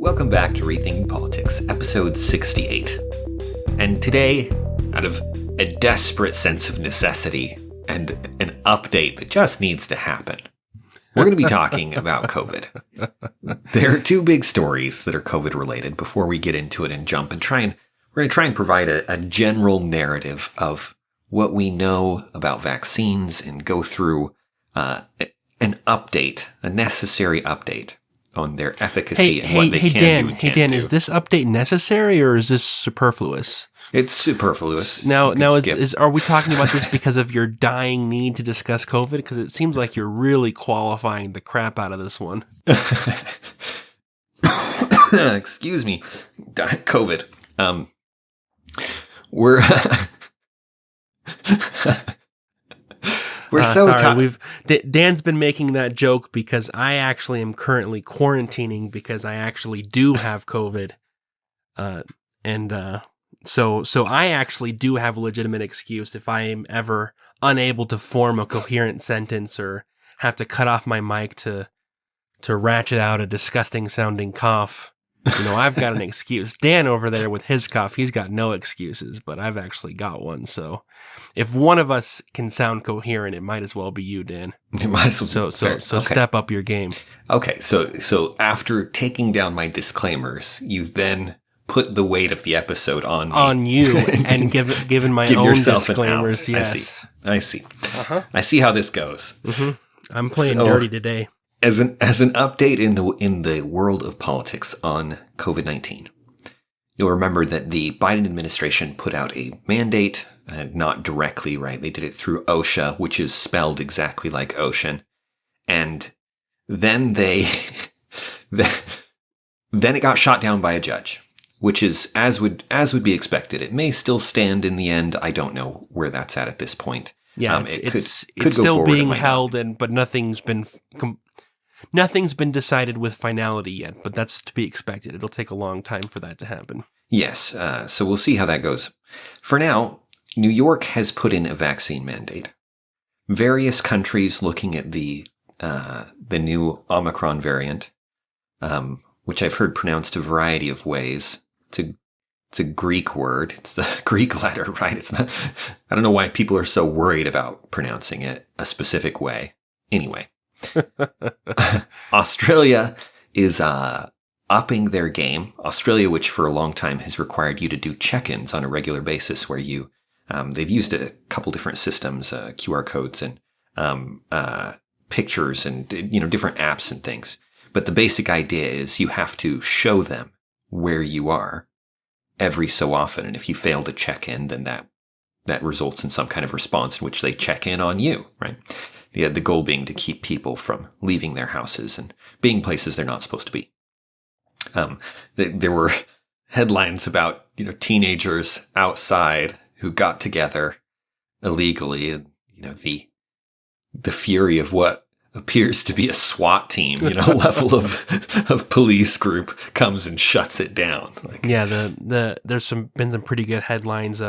Welcome back to Rethinking Politics, episode 68. And today, out of a desperate sense of necessity and an update that just needs to happen, we're going to be talking about COVID. There are two big stories that are COVID related before we get into it and jump and we're going to try and provide a general narrative of what we know about vaccines and go through an update, a necessary update on their efficacy and what they can do and can't do. Is this update necessary or is this superfluous? It's superfluous. Now, are we talking about this because of your dying need to discuss COVID? Because it seems like you're really qualifying the crap out of this one. Excuse me, COVID. We're so tired. Dan's been making that joke because I actually am currently quarantining because I actually do have COVID, so I actually do have a legitimate excuse if I am ever unable to form a coherent sentence or have to cut off my mic to ratchet out a disgusting sounding cough. You know, I've got an excuse. Dan over there with his cough, he's got no excuses, but I've actually got one. So if one of us can sound coherent, it might as well be you, Dan. It might as well. So okay. Step up your game. Okay, so after taking down my disclaimers, you then put the weight of the episode on me. On you, and given my own disclaimers. Yes, I see. Uh-huh. I see how this goes. Mm-hmm. I'm playing dirty today. As an update in the world of politics on COVID-19, you'll remember that the Biden administration put out a mandate, not directly, right? They did it through OSHA, which is spelled exactly like ocean, and then then it got shot down by a judge, which is as would be expected. It may still stand in the end. I don't know where that's at this point. Yeah, it's still being held, but nothing's been decided with finality yet, but that's to be expected. It'll take a long time for that to happen. Yes, so we'll see how that goes. For now, New York has put in a vaccine mandate. Various countries looking at the new Omicron variant, which I've heard pronounced a variety of ways. It's a Greek word. It's the Greek letter, right? It's not. I don't know why people are so worried about pronouncing it a specific way. Anyway. Australia is upping their game. Australia, which for a long time has required you to do check-ins on a regular basis, where you they've used a couple different systems, QR codes and pictures and different apps and things. But the basic idea is you have to show them where you are every so often, and if you fail to check in, then that results in some kind of response in which they check in on you, right? The goal being to keep people from leaving their houses and being places they're not supposed to be. There were headlines about, teenagers outside who got together illegally, and, the fury of what appears to be a SWAT team, level of police group comes and shuts it down. There's been some pretty good headlines.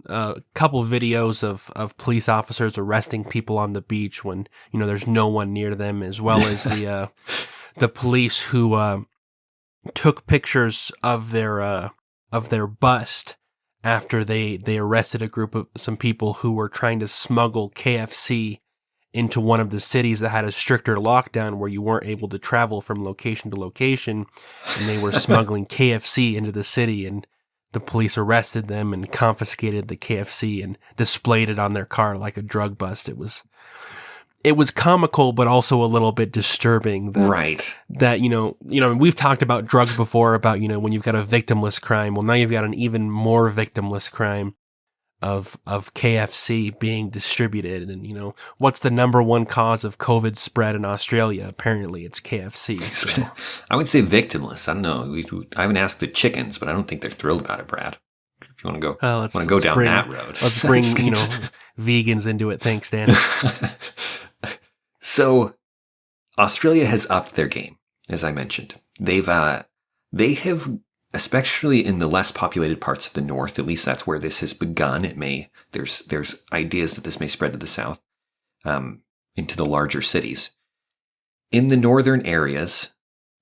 A couple videos of police officers arresting people on the beach when there's no one near them, as well as the police who took pictures of their bust after they arrested a group of some people who were trying to smuggle KFC into one of the cities that had a stricter lockdown where you weren't able to travel from location to location, and they were smuggling KFC into the city, and the police arrested them and confiscated the KFC and displayed it on their car like a drug bust. It was comical, but also a little bit disturbing. Right. That, we've talked about drugs before, about, when you've got a victimless crime. Well, now you've got an even more victimless crime of KFC being distributed. And, what's the number one cause of COVID spread in Australia? Apparently it's KFC. So. I would say victimless. I don't know. I haven't asked the chickens, but I don't think they're thrilled about it, Brad. If you want to go down that road. Let's bring, vegans into it. Thanks, Dan. So Australia has upped their game, as I mentioned. They have, especially in the less populated parts of the north, at least that's where this has begun. There's ideas that this may spread to the south, into the larger cities. In the northern areas,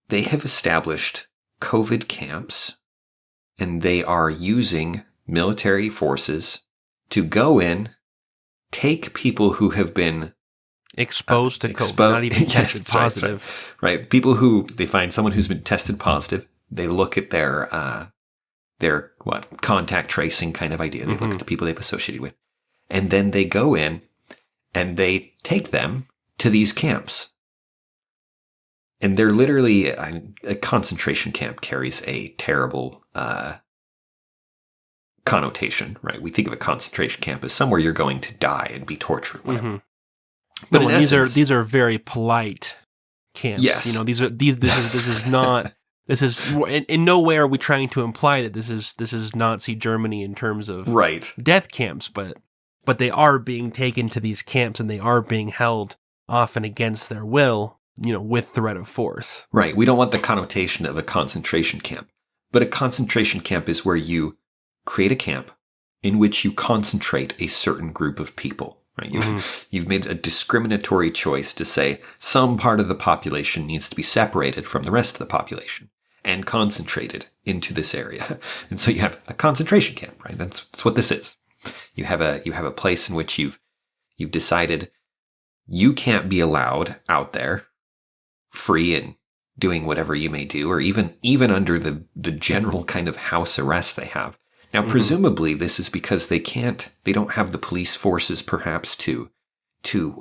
they have established COVID camps, and they are using military forces to go in, take people who have been exposed to COVID, not even tested Yes, positive. Right. People who, they find someone who's been tested positive, they look at their contact tracing kind of idea. They look at the people they've associated with. And then they go in and they take them to these camps. And they're literally, a concentration camp carries a terrible connotation, right? We think of a concentration camp as somewhere you're going to die and be tortured. But in essence, these are very polite camps. Yes. You know, this is not, this is, in no way are we trying to imply that this is Nazi Germany in terms of death camps, but they are being taken to these camps and they are being held often against their will, you know, with threat of force. Right. We don't want the connotation of a concentration camp, but a concentration camp is where you create a camp in which you concentrate a certain group of people. Right? You've made a discriminatory choice to say some part of the population needs to be separated from the rest of the population and concentrated into this area. And so you have a concentration camp, right? That's what this is. You have a place in which you've decided you can't be allowed out there free and doing whatever you may do, or even under the general kind of house arrest they have. Now, presumably, this is because they don't have the police forces, perhaps, to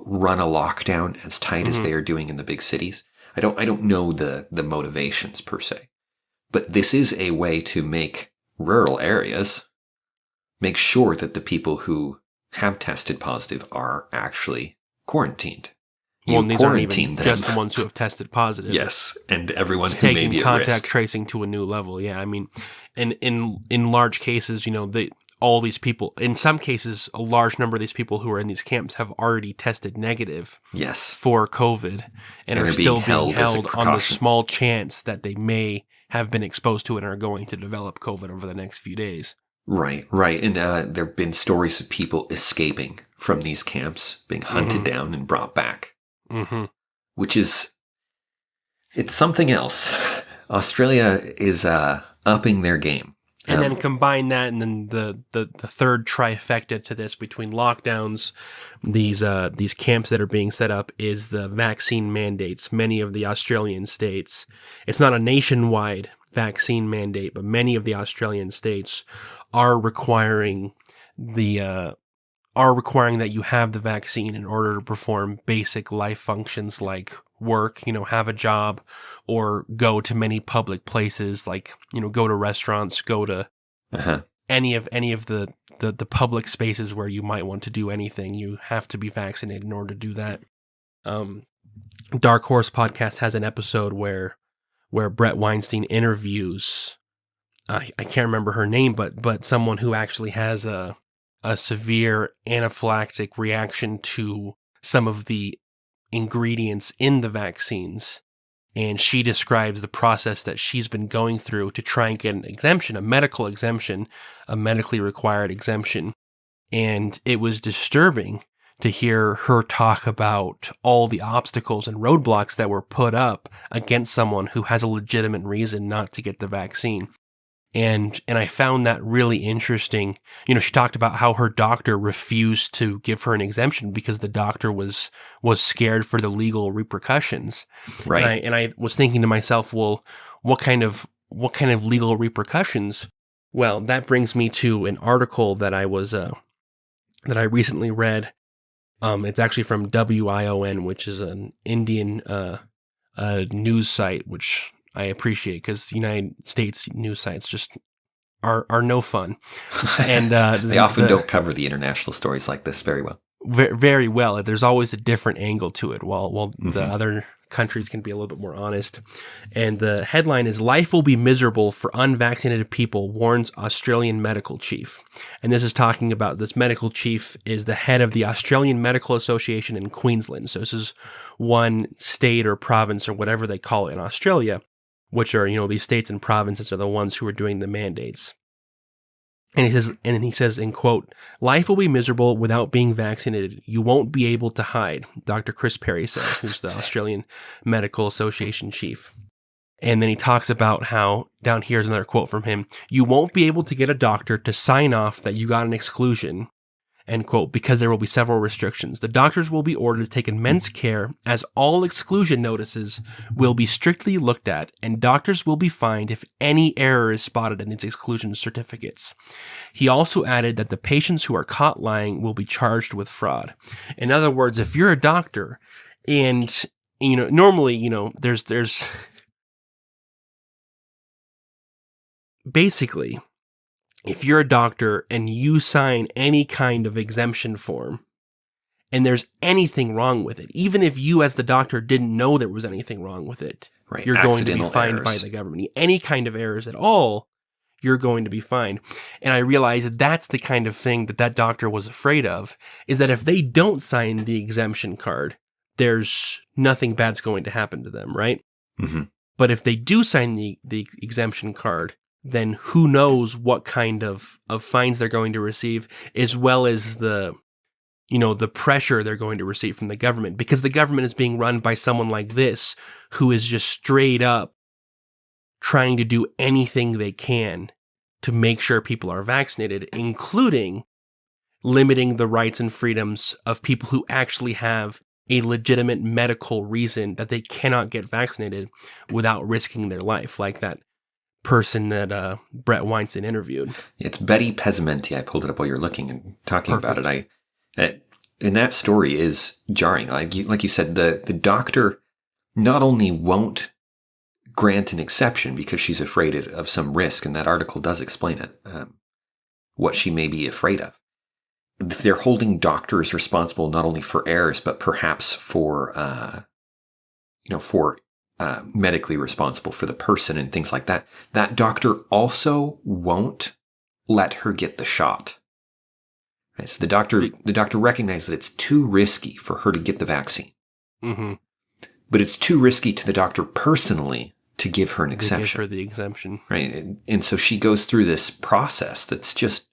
run a lockdown as tight as they are doing in the big cities. I don't know the motivations per se, but this is a way to make rural areas make sure that the people who have tested positive are actually quarantined. Well, and these aren't even just the ones who have tested positive. Yes, and everyone who may be at risk. Taking contact tracing to a new level. Yeah, I mean, in large cases, you know, all these people, in some cases, a large number of these people who are in these camps have already tested negative for COVID and are still being held on the small chance that they may have been exposed to it and are going to develop COVID over the next few days. Right. And there have been stories of people escaping from these camps, being hunted down and brought back. Which is, it's something else. Australia is upping their game. And then combine that, and then the third trifecta to this between lockdowns, these camps that are being set up, is the vaccine mandates. Many of the Australian states, it's not a nationwide vaccine mandate, but many of the Australian states are requiring that you have the vaccine in order to perform basic life functions like work, you know, have a job, or go to many public places, like, you know, go to restaurants, go to any of the public spaces where you might want to do anything. You have to be vaccinated in order to do that. Dark Horse Podcast has an episode where Brett Weinstein interviews, I can't remember her name, but someone who actually has a severe anaphylactic reaction to some of the ingredients in the vaccines. And she describes the process that she's been going through to try and get an exemption, a medical exemption, a medically required exemption. And it was disturbing to hear her talk about all the obstacles and roadblocks that were put up against someone who has a legitimate reason not to get the vaccine. And I found that really interesting. You know, she talked about how her doctor refused to give her an exemption because the doctor was scared for the legal repercussions. Right. And I was thinking to myself, well, what kind of legal repercussions? Well, that brings me to an article that I recently read. It's actually from WION, which is an Indian news site, which I appreciate, because the United States news sites just are no fun. And they often don't cover the international stories like this very well. Very well. There's always a different angle to it, while the other countries can be a little bit more honest. And the headline is, "Life will be miserable for unvaccinated people, warns Australian medical chief." And this is talking about, this medical chief is the head of the Australian Medical Association in Queensland. So this is one state or province or whatever they call it in Australia, which are, you know, these states and provinces are the ones who are doing the mandates. And he says, in quote, "Life will be miserable without being vaccinated. You won't be able to hide," Dr. Chris Perry said, who's the Australian Medical Association chief. And then he talks about how, down here's another quote from him, "You won't be able to get a doctor to sign off that you got an exclusion," end quote, "because there will be several restrictions. The doctors will be ordered to take immense care, as all exclusion notices will be strictly looked at, and doctors will be fined if any error is spotted in these exclusion certificates." He also added that the patients who are caught lying will be charged with fraud. In other words, if you're a doctor and, normally, there's basically, if you're a doctor and you sign any kind of exemption form and there's anything wrong with it, even if you as the doctor didn't know there was anything wrong with it, Right. you're going to be Accidental fined errors. by the government. Any kind of errors at all, you're going to be fined. And I realized that's the kind of thing that doctor was afraid of, is that if they don't sign the exemption card, there's nothing bad's going to happen to them, right? Mm-hmm. But if they do sign the exemption card, then who knows what kind of fines they're going to receive, as well as the pressure they're going to receive from the government, because the government is being run by someone like this, who is just straight up trying to do anything they can to make sure people are vaccinated, including limiting the rights and freedoms of people who actually have a legitimate medical reason that they cannot get vaccinated without risking their life, like that person that Brett Weinstein interviewed. It's Betty Pezzamenti. I pulled it up while you were looking and talking Perfect. about it. And that story is jarring. Like you said, the doctor not only won't grant an exception because she's afraid of some risk, and that article does explain it, what she may be afraid of. They're holding doctors responsible not only for errors, but perhaps for medically responsible for the person and things like that. That doctor also won't let her get the shot. Right? So the doctor recognized that it's too risky for her to get the vaccine. Mm-hmm. But it's too risky to the doctor personally to give her an exception. Give her the exemption. Right. And so she goes through this process that's just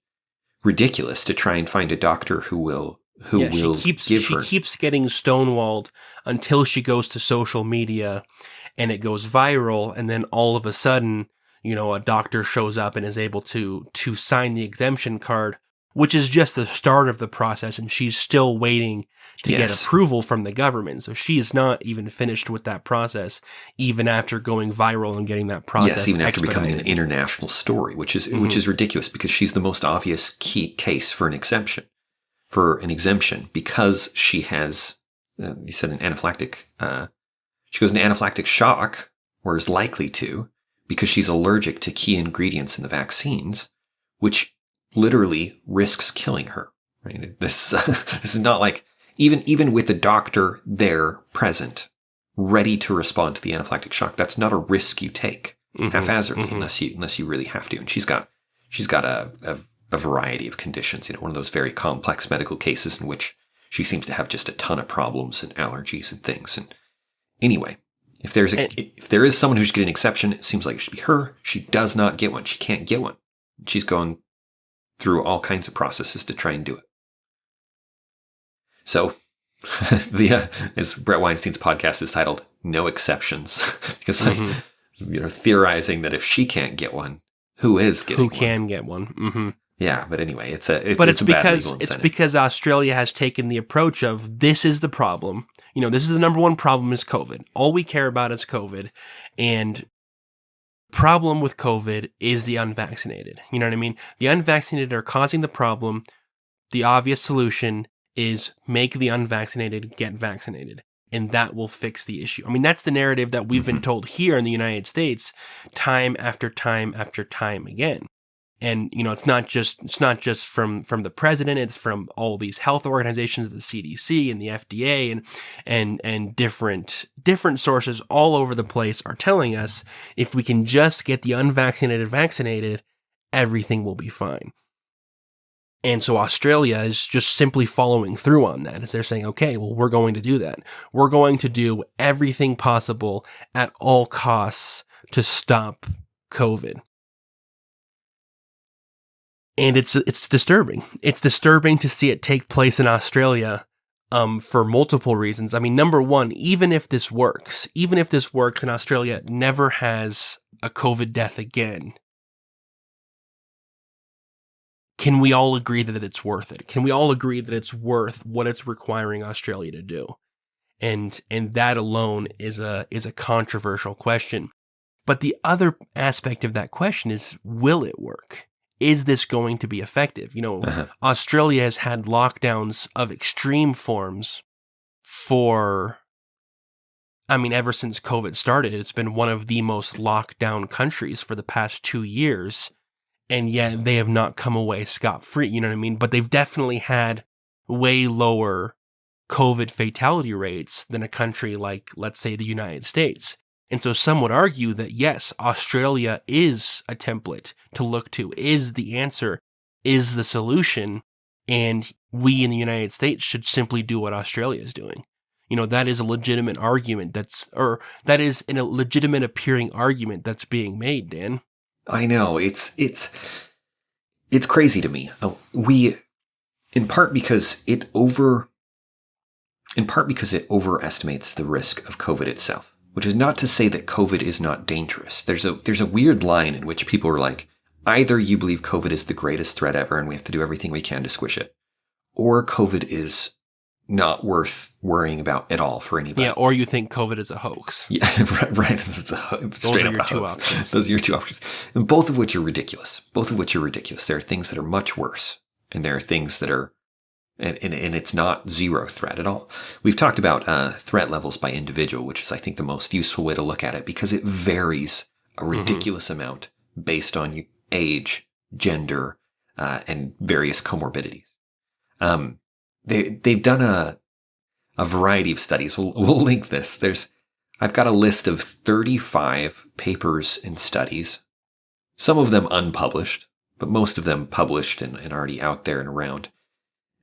ridiculous to try and find a doctor who will She keeps getting stonewalled until she goes to social media and it goes viral, and then all of a sudden, a doctor shows up and is able to sign the exemption card, which is just the start of the process, and she's still waiting to get approval from the government. So she is not even finished with that process, even after going viral and getting that process. Yes, even after becoming an international story, which is ridiculous, because she's the most obvious key case for an exemption, because she has, you said, an anaphylactic. She goes into anaphylactic shock, or is likely to, because she's allergic to key ingredients in the vaccines, which literally risks killing her. Right? This is not like, even with the doctor there present, ready to respond to the anaphylactic shock, that's not a risk you take haphazardly unless you really have to. And she's got a variety of conditions. One of those very complex medical cases in which she seems to have just a ton of problems and allergies and things. And anyway, if there is someone who should get an exception, it seems like it should be her. She does not get one. She can't get one. She's going through all kinds of processes to try and do it. So, as Brett Weinstein's podcast is titled, "No Exceptions," because theorizing that if she can't get one, who is getting one? Who can get one? Mm-hmm. Yeah, but anyway, it's because Australia has taken the approach of, this is the problem. This is the number one problem is COVID. All we care about is COVID, and problem with COVID is the unvaccinated. You know what I mean? The unvaccinated are causing the problem. The obvious solution is make the unvaccinated get vaccinated, and that will fix the issue. I mean, that's the narrative that we've been told here in the United States time after time after time again. And, it's not just from the president, it's from all these health organizations, the CDC and the FDA and different sources all over the place are telling us, if we can just get the unvaccinated vaccinated, everything will be fine. And so Australia is just simply following through on that, as they're saying, okay, well, we're going to do that. We're going to do everything possible at all costs to stop COVID. And it's disturbing. It's disturbing to see it take place in Australia for multiple reasons. I mean, number one, even if this works and Australia never has a COVID death again, can we all agree that it's worth it? Can we all agree that it's worth what it's requiring Australia to do? And that alone is a controversial question. But the other aspect of that question is, will it work? Is this going to be effective? Australia has had lockdowns of extreme forms ever since COVID started. It's been one of the most locked down countries for the past 2 years, and yet they have not come away scot-free, you know what I mean? But they've definitely had way lower COVID fatality rates than a country like, let's say, the United States. And so some would argue that, yes, Australia is a template to look to, is the answer, is the solution, and we in the United States should simply do what Australia is doing. That is a legitimate argument that is a legitimate appearing argument that's being made, Dan. I know, it's crazy to me. In part because it overestimates the risk of COVID itself, which is not to say that COVID is not dangerous. There's a weird line in which people are like, either you believe COVID is the greatest threat ever and we have to do everything we can to squish it, or COVID is not worth worrying about at all for anybody. Yeah, or you think COVID is a hoax. Yeah, right. It's straight up a hoax. Those are your two options. And both of which are ridiculous. There are things that are much worse, and there are things that are, and it's not zero threat at all. We've talked about threat levels by individual, which is, I think, the most useful way to look at it, because it varies a ridiculous amount based on age, gender, and various comorbidities. They've done a variety of studies. We'll link this. I've got a list of 35 papers and studies, some of them unpublished, but most of them published and already out there and around,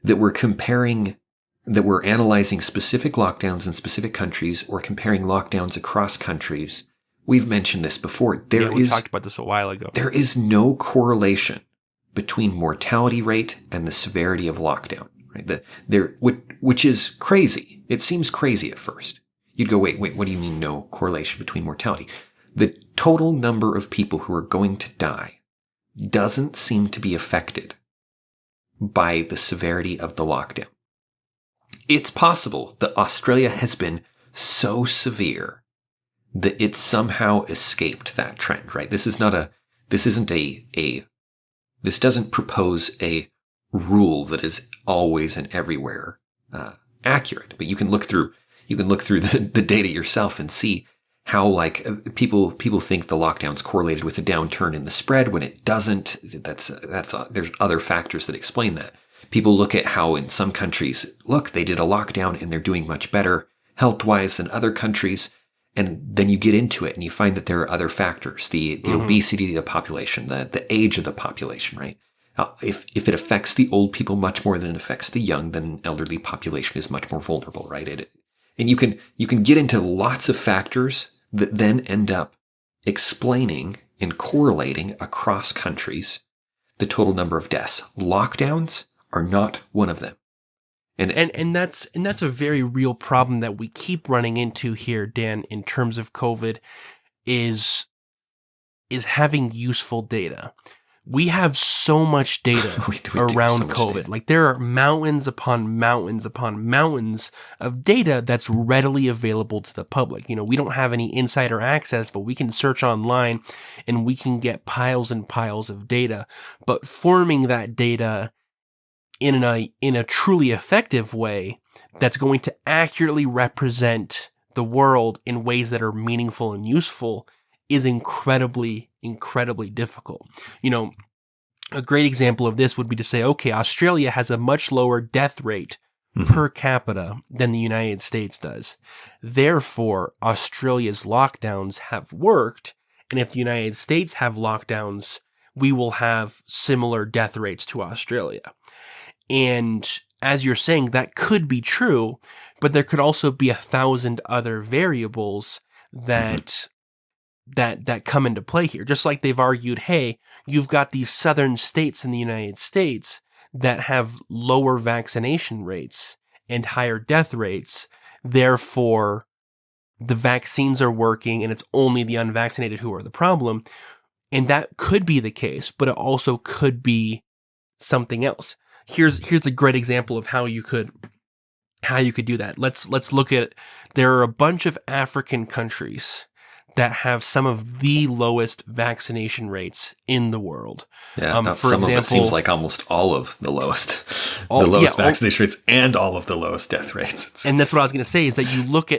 that were analyzing specific lockdowns in specific countries or comparing lockdowns across countries. We've mentioned this before. We talked about this a while ago. There is no correlation between mortality rate and the severity of lockdown. Right? Which is crazy. It seems crazy at first. You'd go, wait, what do you mean no correlation between mortality? The total number of people who are going to die doesn't seem to be affected by the severity of the lockdown. It's possible that Australia has been so severe that it somehow escaped that trend, right? This doesn't propose a rule that is always and everywhere accurate, but you can look through the data yourself and see how people think the lockdown's correlated with a downturn in the spread when it doesn't. There's other factors that explain that. People look at how in some countries, they did a lockdown and they're doing much better health-wise than other countries. And then you get into it and you find that there are other factors, the obesity of the population, the age of the population, right? If it affects the old people much more than it affects the young, then an elderly population is much more vulnerable, right? And you can get into lots of factors that then end up explaining and correlating across countries the total number of deaths. Lockdowns are not one of them. And that's a very real problem that we keep running into here, Dan, in terms of COVID, is having useful data. We have so much data around COVID. Data. There are mountains upon mountains upon mountains of data that's readily available to the public. We don't have any insider access, but we can search online and we can get piles and piles of data. But forming that data in a truly effective way that's going to accurately represent the world in ways that are meaningful and useful is incredibly, incredibly difficult. A great example of this would be to say, okay, Australia has a much lower death rate per capita than the United States does. Therefore, Australia's lockdowns have worked, and if the United States have lockdowns, we will have similar death rates to Australia. And as you're saying, that could be true, but there could also be 1,000 other variables that come into play here. Just like they've argued, hey, you've got these southern states in the United States that have lower vaccination rates, and higher death rates. Therefore, the vaccines are working and it's only the unvaccinated who are the problem. And that could be the case, but it also could be something else. Here's a great example of how you could do that. Let's look at, there are a bunch of African countries that have some of the lowest vaccination rates in the world. Yeah, for some example, of it seems like almost all of the lowest. The lowest vaccination rates and all of the lowest death rates. And that's what I was going to say, is that you look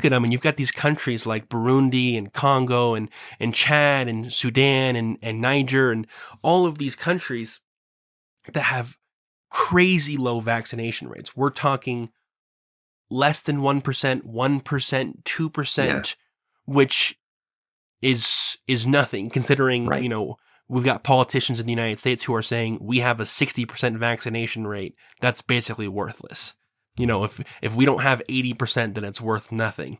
at them and you've got these countries like Burundi and Congo and Chad and Sudan and Niger and all of these countries that have crazy low vaccination rates. We're talking less than 1%, 1%, 2%, which is nothing considering, right. We've got politicians in the United States who are saying we have a 60% vaccination rate. That's basically worthless. If we don't have 80%, then it's worth nothing.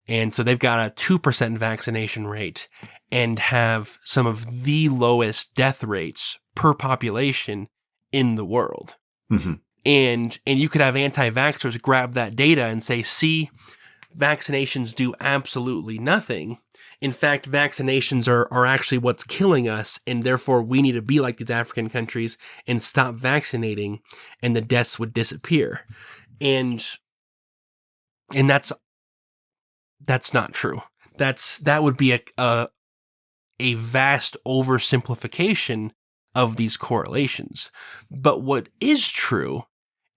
And so they've got a 2% vaccination rate and have some of the lowest death rates per population in the world. Mm-hmm. And you could have anti-vaxxers grab that data and say, see, vaccinations do absolutely nothing. In fact, vaccinations are actually what's killing us, and therefore we need to be like these African countries and stop vaccinating, and the deaths would disappear. And that's not true. That would be a vast oversimplification of these correlations. But what is true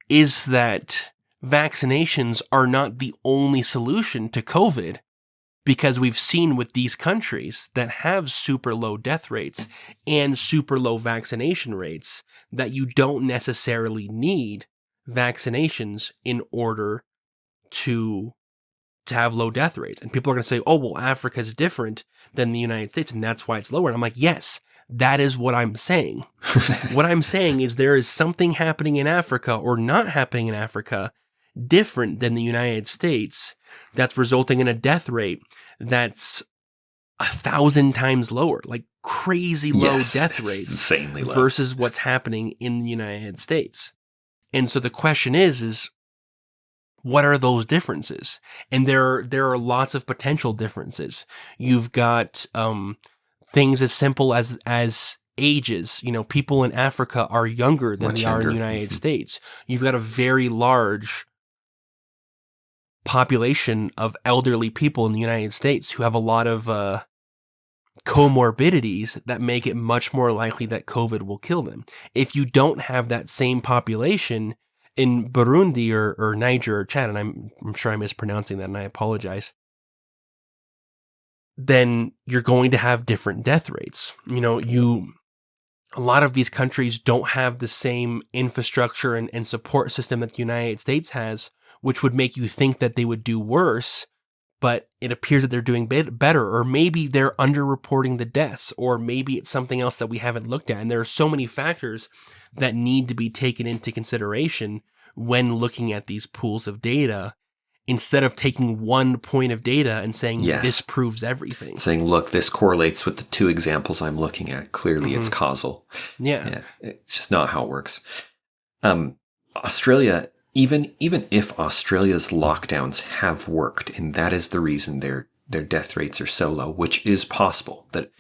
is that vaccinations are not the only solution to COVID, because we've seen with these countries that have super low death rates and super low vaccination rates that you don't necessarily need vaccinations in order to have low death rates. And people are going to say, oh, well, Africa's different than the United States, and that's why it's lower. And I'm like, yes, that is what I'm saying. What I'm saying is there is something happening in Africa or not happening in Africa different than the United States that's resulting in a death rate that's 1,000 times lower, like crazy low death rates, insanely low, versus what's happening in the United States. And so the question is what are those differences? And there are lots of potential differences. You've got things as simple as ages. People in Africa are younger than they are in the United States. You've got a very large population of elderly people in the United States who have a lot of comorbidities that make it much more likely that COVID will kill them. If you don't have that same population in Burundi or Niger or Chad, and I'm sure I'm mispronouncing that and I apologize, then you're going to have different death rates. A lot of these countries don't have the same infrastructure and support system that the United States has, which would make you think that they would do worse, but it appears that they're doing better, or maybe they're underreporting the deaths, or maybe it's something else that we haven't looked at. And there are so many factors that need to be taken into consideration when looking at these pools of data, instead of taking one point of data and saying, this proves everything. Saying, look, this correlates with the two examples I'm looking at. Clearly, it's causal. Yeah. It's just not how it works. Australia, even if Australia's lockdowns have worked, and that is the reason their death rates are so low, which is possible, that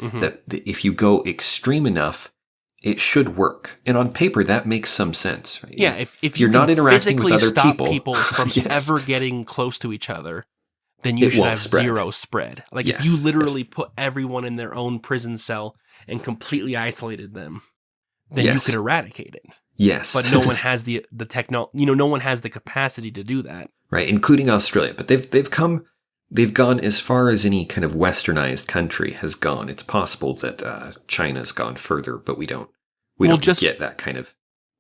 if you go extreme enough, it should work. And on paper, that makes some sense. Right? Yeah, if you're not interacting with other people from ever getting close to each other, then you should have zero spread. Like if you literally put everyone in their own prison cell and completely isolated them, then you could eradicate it. Yes. But no one has the no one has the capacity to do that. Right, including Australia. But they've gone as far as any kind of westernized country has gone. It's possible that China's gone further, but we don't get that kind of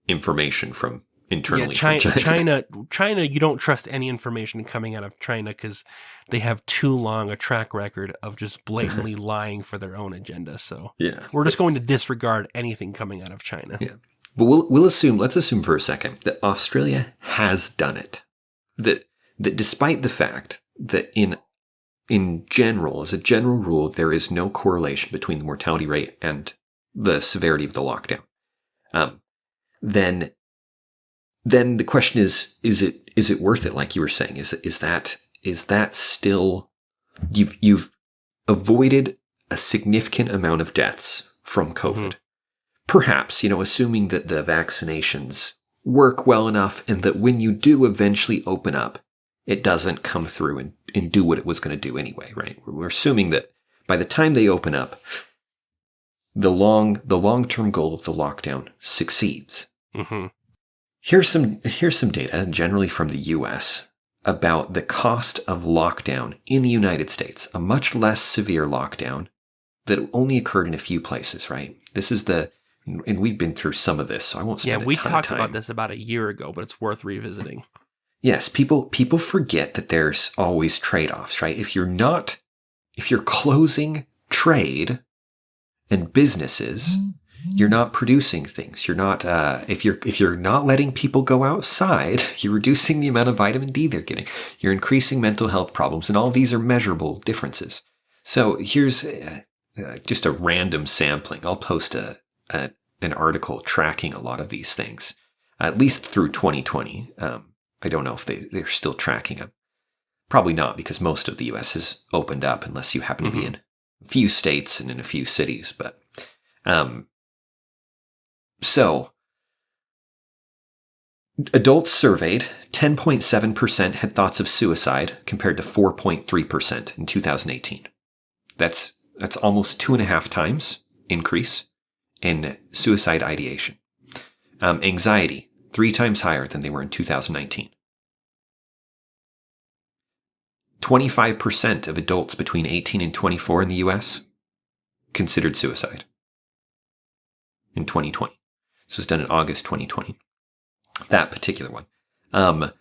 information from internally from China. China, you don't trust any information coming out of China because they have too long a track record of just blatantly lying for their own agenda. So we're just going to disregard anything coming out of China. Yeah. But let's assume for a second that Australia has done it. That despite the fact that in general, as a general rule, there is no correlation between the mortality rate and the severity of the lockdown. Then then the question is it worth it? Like you were saying, is that still, you've avoided a significant amount of deaths from COVID. Mm-hmm. Perhaps, assuming that the vaccinations work well enough and that when you do eventually open up, it doesn't come through and do what it was going to do anyway, right? We're assuming that by the time they open up, the long-term goal of the lockdown succeeds. Mm-hmm. Here's some data, generally from the U.S., about the cost of lockdown in the United States, a much less severe lockdown that only occurred in a few places, right? This is and we've been through some of this, so I won't spend a ton of time. Yeah, we talked about this about a year ago, but it's worth revisiting. Yes, people forget that there's always trade-offs, right? If you're closing trade and businesses, you're not producing things. You're not, if you're not letting people go outside, you're reducing the amount of vitamin D they're getting. You're increasing mental health problems, and all these are measurable differences. So here's just a random sampling. I'll post an article tracking a lot of these things, at least through 2020. I don't know if they're still tracking them. Probably not, because most of the U.S. has opened up, unless you happen to be in a few states and in a few cities. But so adults surveyed, 10.7% had thoughts of suicide, compared to 4.3% in 2018. That's almost 2.5 times increase in suicide ideation. Anxiety, 3 times higher than they were in 2019. 25% of adults between 18 and 24 in the U.S. considered suicide in 2020. This was done in August 2020. That particular one.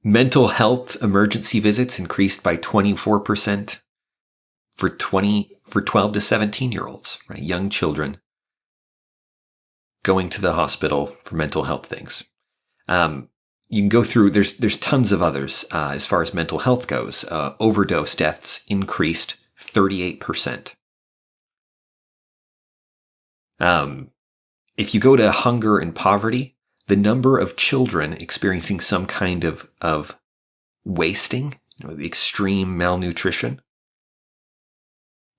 Mental health emergency visits increased by 24% for 12 to 17-year-olds, right? Young children going to the hospital for mental health things. You can go through, there's tons of others as far as mental health goes. Overdose deaths increased 38%. If you go to hunger and poverty, the number of children experiencing some kind of wasting, extreme malnutrition,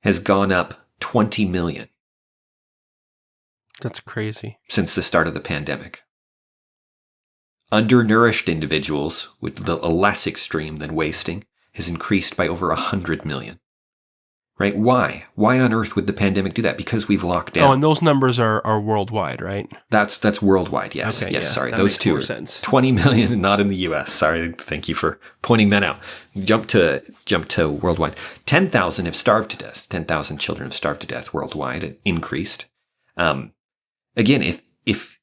has gone up 20 million. That's crazy. Since the start of the pandemic. Undernourished individuals, with a less extreme than wasting, has increased by over 100 million. Right? Why? Why on earth would the pandemic do that? Because we've locked down. Oh, and those numbers are worldwide, right? That's worldwide, yes. Okay, yes, yeah, sorry. That those makes two more are sense. 20 million, not in the US. Sorry, thank you for pointing that out. Jump to worldwide. 10,000 have starved to death. 10,000 children have starved to death worldwide. It increased. Again, if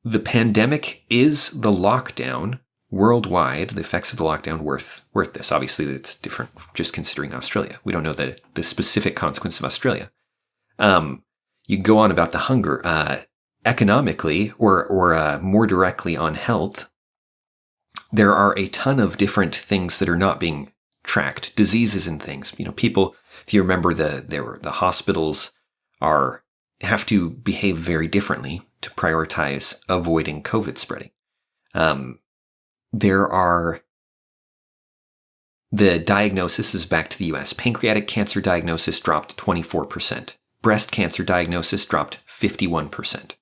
the pandemic is the lockdown worldwide, the effects of the lockdown worth this. Obviously, it's different just considering Australia. We don't know the specific consequence of Australia. You go on about the hunger. Economically, or more directly on health, there are a ton of different things that are not being tracked. Diseases and things. People, if you remember, the hospitals have to behave very differently to prioritize avoiding COVID spreading. There are, the diagnosis is back to the US. Pancreatic cancer diagnosis dropped 24%. Breast cancer diagnosis dropped 51%.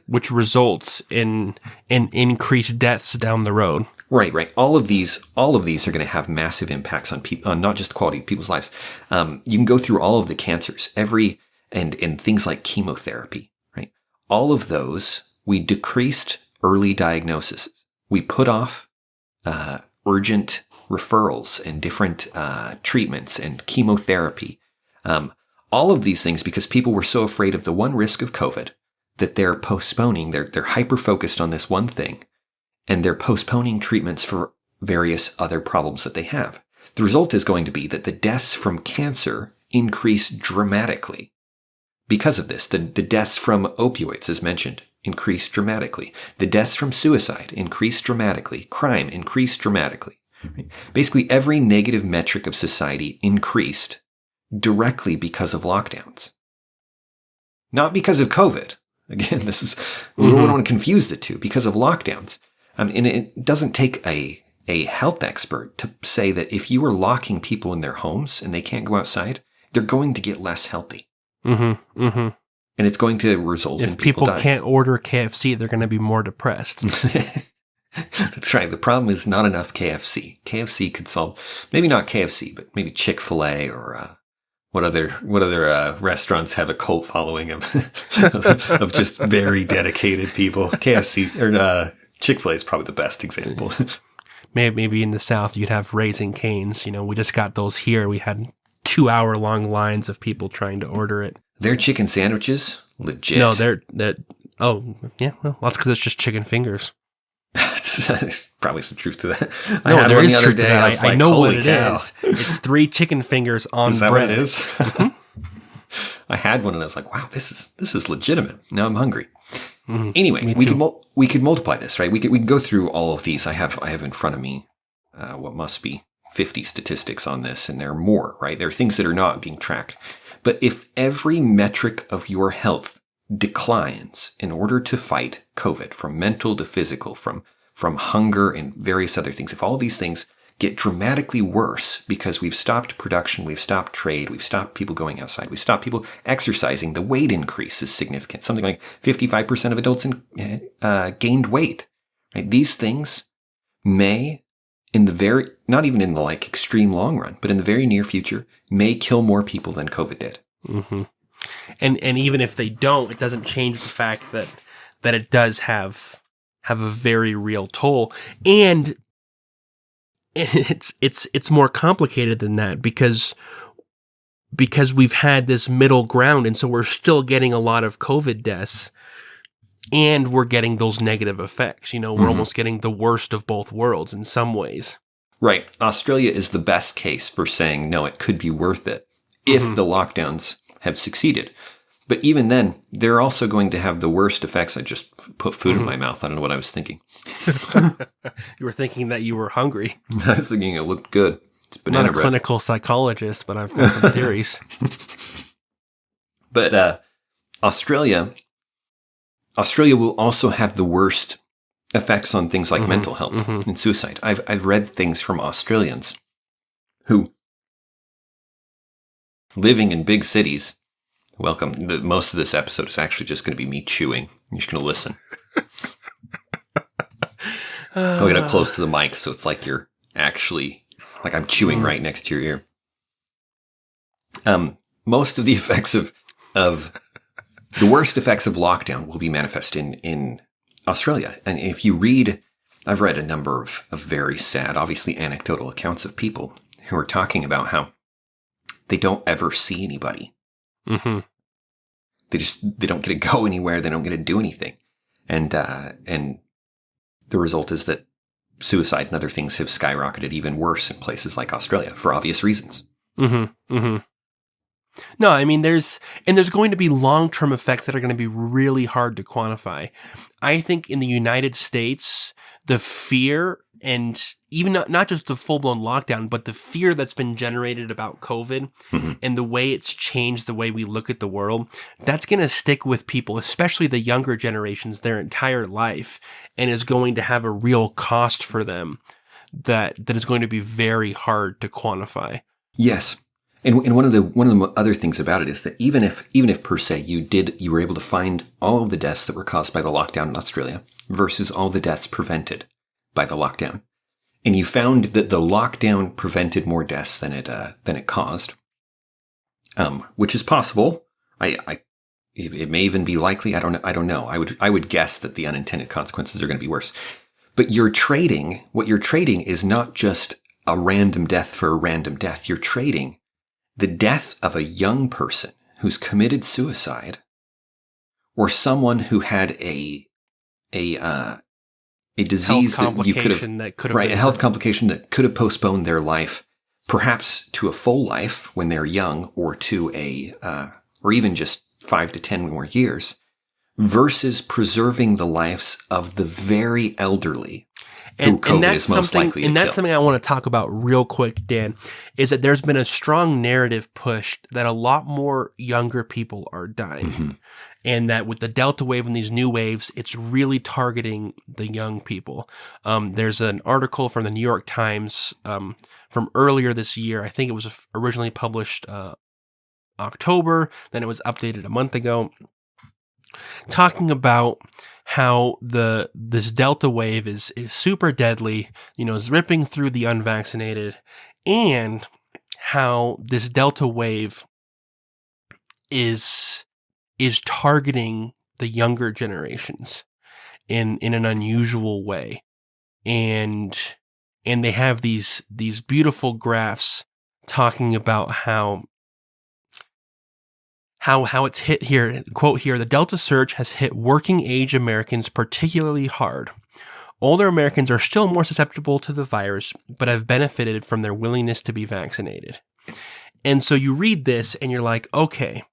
Which results in increased deaths down the road. Right. All of these are going to have massive impacts on people, on not just the quality of people's lives. You can go through all of the cancers, and things like chemotherapy, right? All of those, we decreased early diagnosis. We put off urgent referrals and different treatments and chemotherapy. All of these things because people were so afraid of the one risk of COVID that they're postponing. They're hyper-focused on this one thing, and they're postponing treatments for various other problems that they have. The result is going to be that the deaths from cancer increase dramatically. Because of this, the deaths from opioids, as mentioned, increased dramatically. The deaths from suicide increased dramatically. Crime increased dramatically. Right? Basically, every negative metric of society increased directly because of lockdowns. Not because of COVID. Again, we don't want to confuse the two, because of lockdowns. And it doesn't take a health expert to say that if you are locking people in their homes and they can't go outside, they're going to get less healthy. Mm-hmm. Mm-hmm. And it's going to result in people dying. If people can't order KFC, they're going to be more depressed. That's right. The problem is not enough KFC. KFC could solve, maybe not KFC, but maybe Chick-fil-A or what other restaurants have a cult following of just very dedicated people. KFC or Chick-fil-A is probably the best example. Maybe in the South you'd have Raising Cane's. We just got those here. We had 2-hour-long lines of people trying to order it. Their chicken sandwiches, legit. No, they're oh yeah. Well, that's because it's just chicken fingers. There's probably some truth to that. No, I had there one is the other truth day. to that. I was I like, know holy what it cow. is. It's 3 chicken fingers on Is that bread. what it is? I had one and I was like, wow, this is legitimate. Now I'm hungry. Mm-hmm. Anyway, we could multiply this, right? We could go through all of these. I have in front of me what must be 50 statistics on this, and there are more, right? There are things that are not being tracked. But if every metric of your health declines in order to fight COVID, from mental to physical, from hunger and various other things, if all these things get dramatically worse because we've stopped production, we've stopped trade, we've stopped people going outside, we've stopped people exercising, the weight increase is significant. Something like 55% of adults gained weight. Right? These things may, not even in the extreme long run, but in the very near future, may kill more people than COVID did. Mm-hmm. And even if they don't, it doesn't change the fact that it does have a very real toll. And it's more complicated than that because we've had this middle ground, and so we're still getting a lot of COVID deaths, and we're getting those negative effects. We're almost getting the worst of both worlds in some ways. Right. Australia is the best case for saying, no, it could be worth it if the lockdowns have succeeded. But even then, they're also going to have the worst effects. I just put food in my mouth. I don't know what I was thinking. You were thinking that you were hungry. I was thinking it looked good. It's banana Not a bread. clinical psychologist, but I've got some theories. But Australia will also have the worst effects on things like mental health and suicide. I've read things from Australians who, living in big cities, welcome. Most of this episode is actually just going to be me chewing. You're just going to listen. I'll get up close to the mic so it's like you're actually, like I'm chewing right next to your ear. Most of the effects of the worst effects of lockdown will be manifest in Australia. And if you read, I've read a number of very sad, obviously anecdotal accounts of people who are talking about how they don't ever see anybody. Mm-hmm. They don't get to go anywhere. They don't get to do anything. And the result is that suicide and other things have skyrocketed even worse in places like Australia for obvious reasons. Mm-hmm. Mm-hmm. No, I mean, there's going to be long-term effects that are going to be really hard to quantify. I think in the United States, the fear, and even not just the full-blown lockdown, but the fear that's been generated about COVID and the way it's changed the way we look at the world, that's going to stick with people, especially the younger generations, their entire life, and is going to have a real cost for them that is going to be very hard to quantify. Yes. And one of the other things about it is that even if per se you were able to find all of the deaths that were caused by the lockdown in Australia versus all the deaths prevented by the lockdown, and you found that the lockdown prevented more deaths than it caused, which is possible. It may even be likely. I don't know. I would guess that the unintended consequences are going to be worse. But what you're trading is not just a random death for a random death. You're trading the death of a young person who's committed suicide, or someone who had a disease a health complication that could have postponed their life, perhaps to a full life when they're young, or to or even just 5 to 10 more years, versus preserving the lives of the very elderly. who COVID is most likely to kill. And that's something I want to talk about real quick, Dan, is that there's been a strong narrative pushed that a lot more younger people are dying. Mm-hmm. And that with the Delta wave and these new waves, it's really targeting the young people. There's an article from the New York Times from earlier this year. I think it was originally published October, then it was updated a month ago, talking about how this Delta wave is super deadly, is ripping through the unvaccinated, and how this Delta wave is targeting the younger generations in an unusual way. And they have these beautiful graphs talking about how it's hit here. Quote here, the Delta surge has hit working age Americans particularly hard. Older Americans are still more susceptible to the virus, but have benefited from their willingness to be vaccinated. And so you read this and you're like, okay,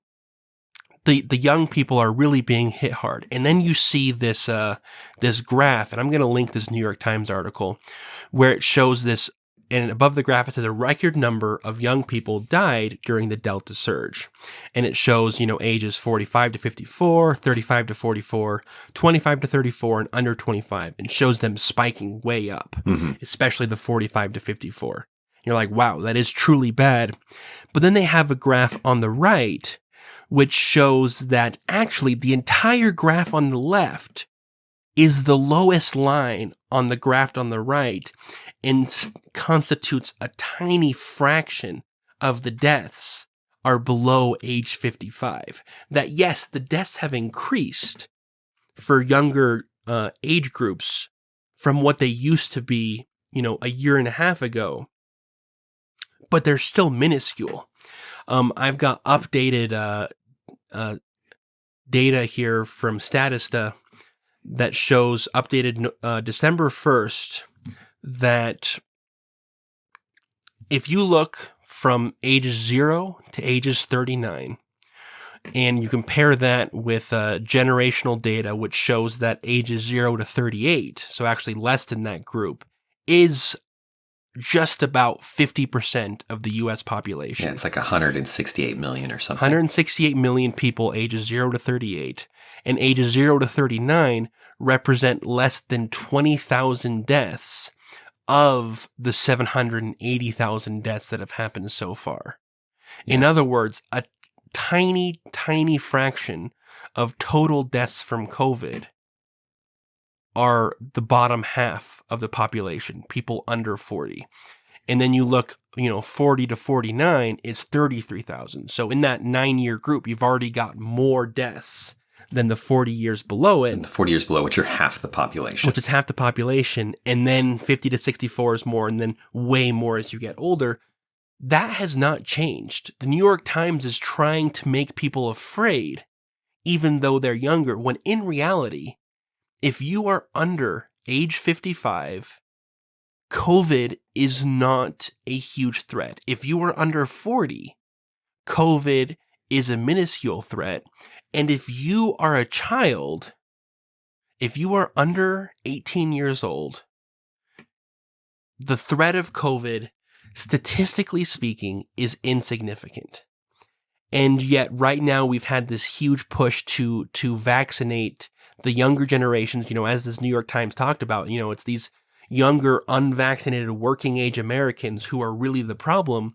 the young people are really being hit hard. And then you see this graph, and I'm going to link this New York Times article, where it shows this, and above the graph it says a record number of young people died during the Delta surge. And it shows, ages 45 to 54, 35 to 44, 25 to 34, and under 25, and shows them spiking way up, especially the 45 to 54. You're like, wow, that is truly bad. But then they have a graph on the right which shows that actually the entire graph on the left is the lowest line on the graph on the right and constitutes a tiny fraction of the deaths are below age 55. That yes, the deaths have increased for younger age groups from what they used to be, a year and a half ago, but they're still minuscule. I've got updated data here from Statista that shows updated December 1st that if you look from ages 0 to ages 39, and you compare that with generational data, which shows that ages 0 to 38, so actually less than that group, is just about 50% of the U.S. population. Yeah, it's like 168 million or something. 168 million people ages 0 to 38, and ages 0 to 39 represent less than 20,000 deaths of the 780,000 deaths that have happened so far. Yeah. In other words, a tiny, tiny fraction of total deaths from COVID are the bottom half of the population, people under 40. And then you look, 40 to 49 is 33,000. So in that 9-year group, you've already got more deaths than the 40 years below it. And the 40 years below, which are half the population. Which is half the population. And then 50 to 64 is more, and then way more as you get older. That has not changed. The New York Times is trying to make people afraid, even though they're younger, when in reality, if you are under age 55, COVID is not a huge threat. If you are under 40, COVID is a minuscule threat. And if you are a child, if you are under 18 years old, the threat of COVID, statistically speaking, is insignificant. And yet right now we've had this huge push to vaccinate the younger generations, as this New York Times talked about, it's these younger, unvaccinated, working age Americans who are really the problem,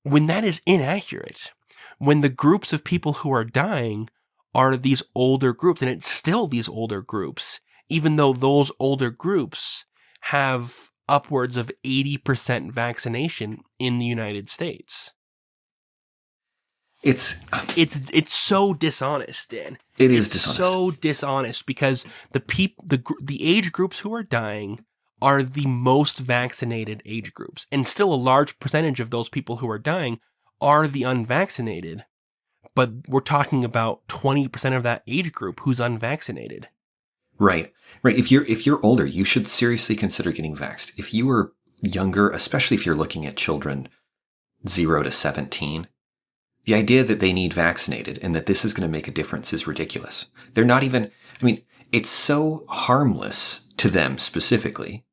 when that is inaccurate. When the groups of people who are dying are these older groups, and it's still these older groups, even though those older groups have upwards of 80% vaccination in the United States. It's so dishonest, Dan. It is dishonest. So dishonest because the age groups who are dying are the most vaccinated age groups, and still a large percentage of those people who are dying are the unvaccinated. But we're talking about 20% of that age group who's unvaccinated. Right. If you're older, you should seriously consider getting vaxxed. If you are younger, especially if you're looking at children 0 to 17, the idea that they need vaccinated and that this is going to make a difference is ridiculous. They're not even, it's so harmless to them specifically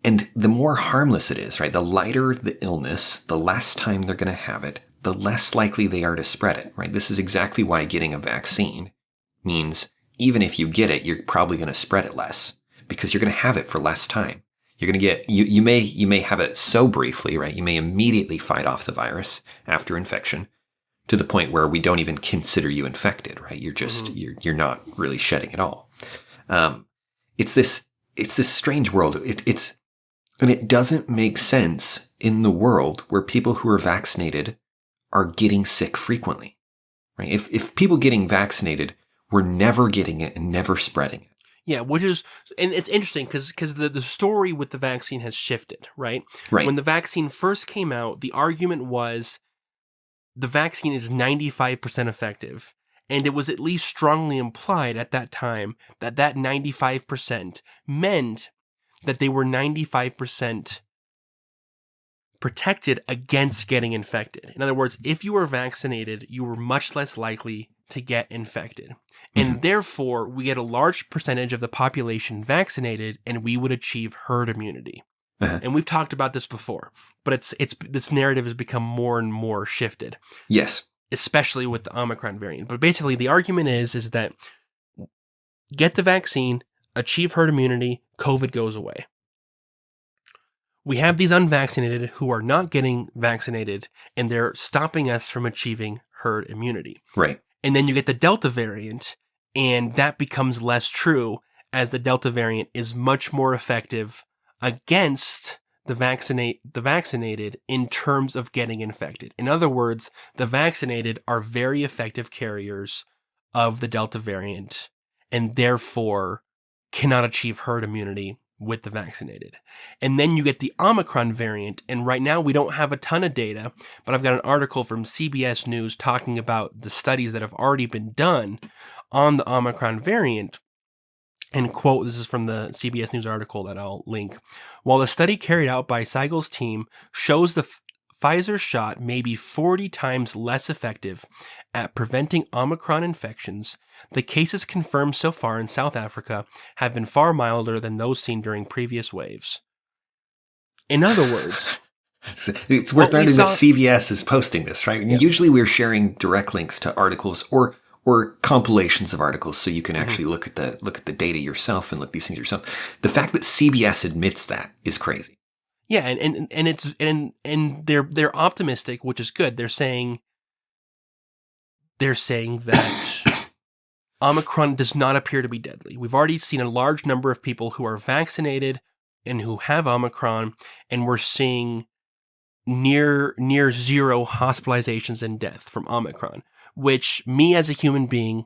And the more harmless it is, right? The lighter the illness, the less time they're going to have it, the less likely they are to spread it, right? This is exactly why getting a vaccine means even if you get it, you're probably going to spread it less because you're going to have it for less time. You're going to get, you may have it so briefly, right? You may immediately fight off the virus after infection to the point where we don't even consider you infected, right? You're just, you're not really shedding at all. It's this strange world. And it doesn't make sense in the world where people who are vaccinated are getting sick frequently, right? If people getting vaccinated were never getting it and never spreading it. Yeah, which is, and it's interesting because the story with the vaccine has shifted, right? Right. When the vaccine first came out, the argument was the vaccine is 95% effective. And it was at least strongly implied at that time that 95% meant that they were 95% protected against getting infected. In other words, if you were vaccinated, you were much less likely to get infected. And therefore, we get a large percentage of the population vaccinated and we would achieve herd immunity. And we've talked about this before, but this narrative has become more and more shifted. Yes. Especially with the Omicron variant. But basically, the argument is that get the vaccine, achieve herd immunity, COVID goes away. We have these unvaccinated who are not getting vaccinated, and they're stopping us from achieving herd immunity. Right. And then you get the Delta variant, and that becomes less true as the Delta variant is much more effective against the vaccinated in terms of getting infected. In other words, the vaccinated are very effective carriers of the Delta variant and therefore cannot achieve herd immunity with the vaccinated. And then you get the Omicron variant, and right now we don't have a ton of data, but I've got an article from CBS News talking about the studies that have already been done on the Omicron variant. And quote, this is from the CBS News article that I'll link. While the study carried out by Seigel's team shows the Pfizer shot may be 40 times less effective at preventing Omicron infections, the cases confirmed so far in South Africa have been far milder than those seen during previous waves. In other words, it's worth noting that CBS is posting this, right? Yeah. Usually we're sharing direct links to articles or compilations of articles so you can actually look at the data yourself and look these things yourself. The fact that CBS admits that is crazy. Yeah, and they're optimistic, which is good. They're saying that Omicron does not appear to be deadly. We've already seen a large number of people who are vaccinated and who have Omicron, and we're seeing near zero hospitalizations and death from Omicron, which me as a human being,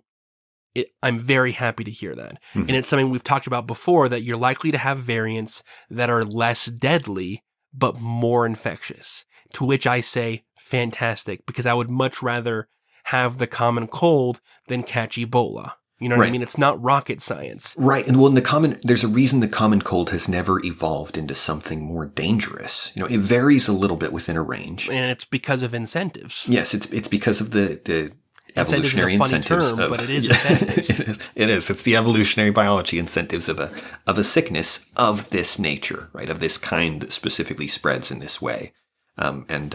I'm very happy to hear that. And it's something we've talked about before, that you're likely to have variants that are less deadly, but more infectious, to which I say, fantastic, because I would much rather have the common cold than catch Ebola. You know what I mean? It's not rocket science. Right. And well, there's a reason the common cold has never evolved into something more dangerous. You know, it varies a little bit within a range. And it's because of incentives. Yes, it's because of the evolutionary incentives. incentives Is a funny term, but it is incentives. It is. It's the evolutionary biology incentives of a sickness of this nature, right? Of this kind that specifically spreads in this way, and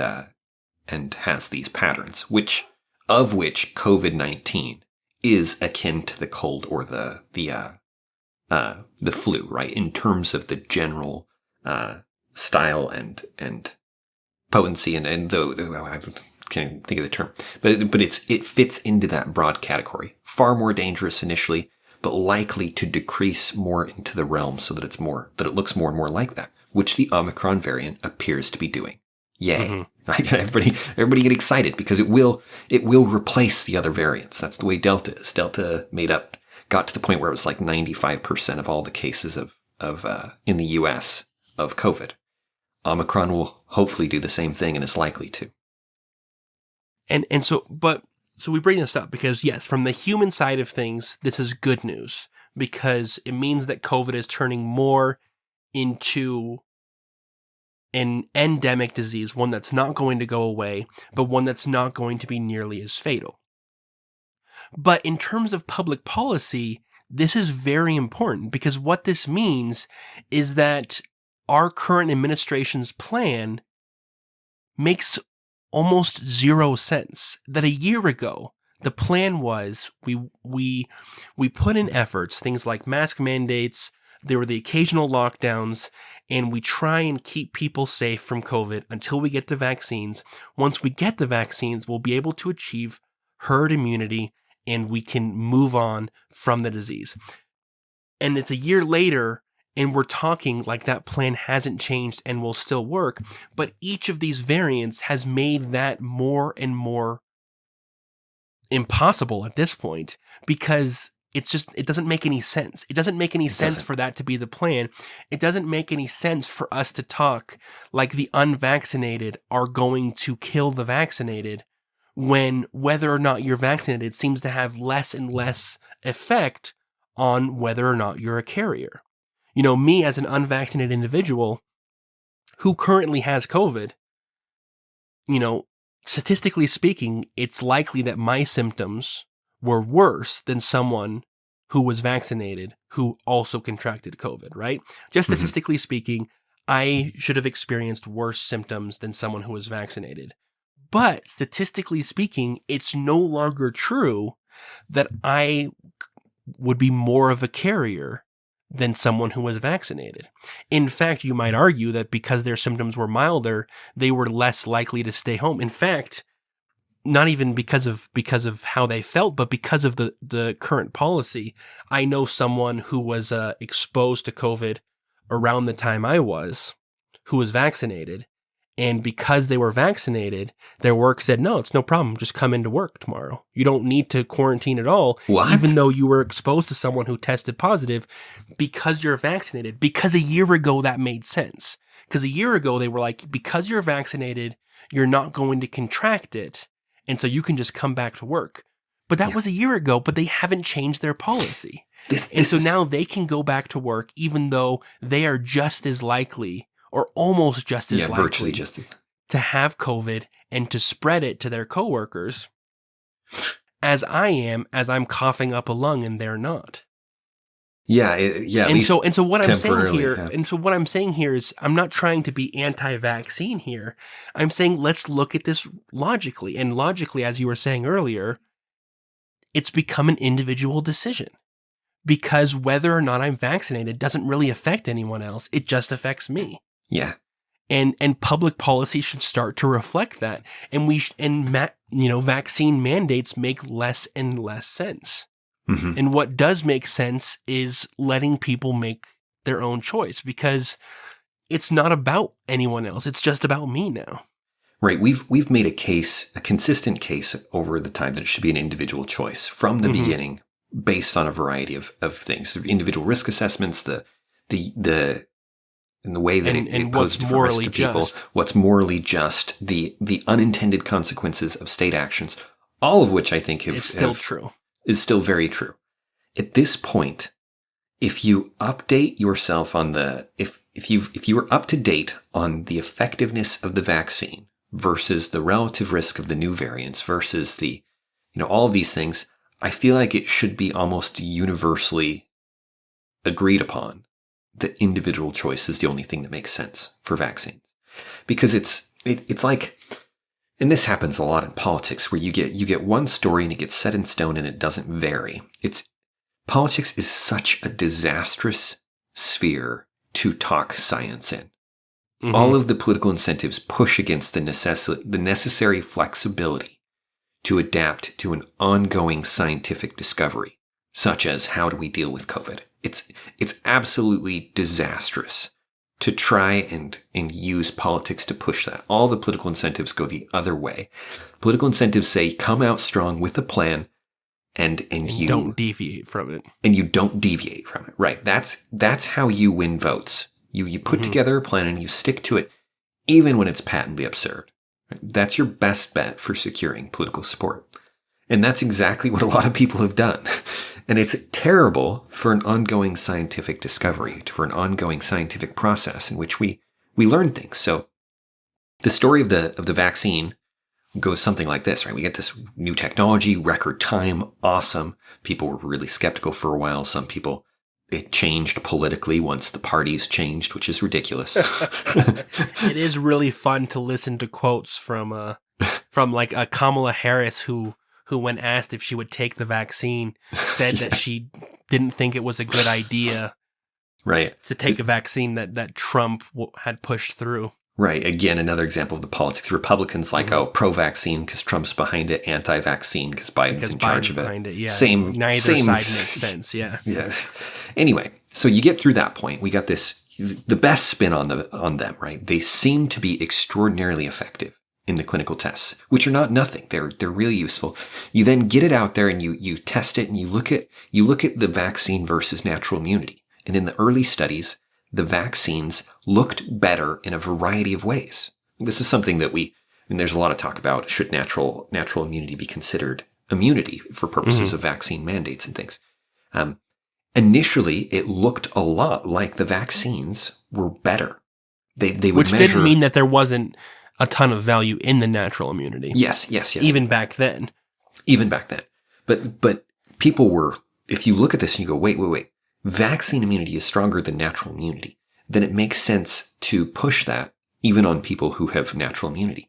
has these patterns, which COVID-19 is akin to the cold or the flu, right? In terms of the general style and potency and though I can't think of the term, but it fits into that broad category. Far more dangerous initially, but likely to decrease more into the realm so that it looks more and more like that, which the Omicron variant appears to be doing. Yay. Everybody get excited because it will replace the other variants. That's the way Delta is. Delta got to the point where it was like 95% of all the cases of in the US of COVID. Omicron will hopefully do the same thing and is likely to. So we bring this up because, yes, from the human side of things, this is good news because it means that COVID is turning more into an endemic disease, one that's not going to go away, but one that's not going to be nearly as fatal. But in terms of public policy, this is very important because what this means is that our current administration's plan makes almost zero sense. That a year ago, the plan was we put in efforts, things like mask mandates, there were the occasional lockdowns, and we try and keep people safe from COVID until we get the vaccines. Once we get the vaccines, we'll be able to achieve herd immunity and we can move on from the disease. And it's a year later, and we're talking like that plan hasn't changed and will still work, but each of these variants has made that more and more impossible at this point, because it doesn't make any sense. It doesn't make any sense for that to be the plan. It doesn't make any sense for us to talk like the unvaccinated are going to kill the vaccinated, when whether or not you're vaccinated seems to have less and less effect on whether or not you're a carrier. You know, me as an unvaccinated individual who currently has COVID, you know, statistically speaking, it's likely that my symptoms were worse than someone who was vaccinated who also contracted COVID, right? Just statistically speaking, I should have experienced worse symptoms than someone who was vaccinated. But statistically speaking, it's no longer true that I would be more of a carrier than someone who was vaccinated. In fact, you might argue that because their symptoms were milder, they were less likely to stay home. In fact, not even because of how they felt, but because of the current policy. I know someone who was exposed to COVID around the time I was, who was vaccinated. And because they were vaccinated, their work said, no, it's no problem. Just come into work tomorrow. You don't need to quarantine at all, even though you were exposed to someone who tested positive, because you're vaccinated. Because a year ago, that made sense. Because a year ago, they were like, because you're vaccinated, you're not going to contract it. And so you can just come back to work. But that was a year ago, but they haven't changed their policy. So now they can go back to work, even though they are just as likely, or almost just as likely, virtually just as, to have COVID and to spread it to their coworkers as I am, as I'm coughing up a lung and they're not. And so what I'm saying here is, I'm not trying to be anti-vaccine here. I'm saying let's look at this logically. And logically, as you were saying earlier, it's become an individual decision, because whether or not I'm vaccinated doesn't really affect anyone else. It just affects me. Yeah. And public policy should start to reflect that. And vaccine mandates make less and less sense. Mm-hmm. And what does make sense is letting people make their own choice, because it's not about anyone else. It's just about me now. Right. We've made a consistent case over the time that it should be an individual choice from the beginning, based on a variety of things, individual risk assessments, in the way that it poses different risks to people, what's morally just, the unintended consequences of state actions, all of which I think is still very true. At this point, if you update yourself on if you were up to date on the effectiveness of the vaccine versus the relative risk of the new variants versus all of these things, I feel like it should be almost universally agreed upon that individual choice is the only thing that makes sense for vaccines. Because it's like, and this happens a lot in politics, where you get one story and it gets set in stone and it doesn't vary. Politics is such a disastrous sphere to talk science in. Mm-hmm. All of the political incentives push against the necessary flexibility to adapt to an ongoing scientific discovery, such as how do we deal with COVID. It's absolutely disastrous to try and use politics to push that. All the political incentives go the other way. Political incentives say, come out strong with a plan, and you don't deviate from it. And you don't deviate from it. Right. That's how you win votes. You put together a plan and you stick to it, even when it's patently absurd. Right? That's your best bet for securing political support. And that's exactly what a lot of people have done. And it's terrible for an ongoing scientific discovery, for an ongoing scientific process in which we learn things. So the story of the vaccine goes something like this, right? We get this new technology, record time, awesome. People were really skeptical for a while. Some people It changed politically once the parties changed, which is ridiculous. It is really fun to listen to quotes from like Kamala Harris, who when asked if she would take the vaccine, said that she didn't think it was a good idea, right, to take a vaccine that Trump had pushed through. Right. Again, another example of the politics. Republicans like, pro-vaccine because Trump's behind it, anti-vaccine because Biden's in charge of it. Behind it, yeah. Same. Neither side makes sense. Yeah. Yeah. Anyway, so you get through that point. We got the best spin on them, right? They seem to be extraordinarily effective in the clinical tests, which are not nothing. They're really useful. You then get it out there and you test it and you look at the vaccine versus natural immunity. And in the early studies, the vaccines looked better in a variety of ways. This is something that there's a lot of talk about, should natural immunity be considered immunity for purposes of vaccine mandates and things. Initially, it looked a lot like the vaccines were better. They would Which measure, didn't mean that there wasn't a ton of value in the natural immunity. Yes. Even back then. But people were, if you look at this and you go, wait, vaccine immunity is stronger than natural immunity, then it makes sense to push that even on people who have natural immunity.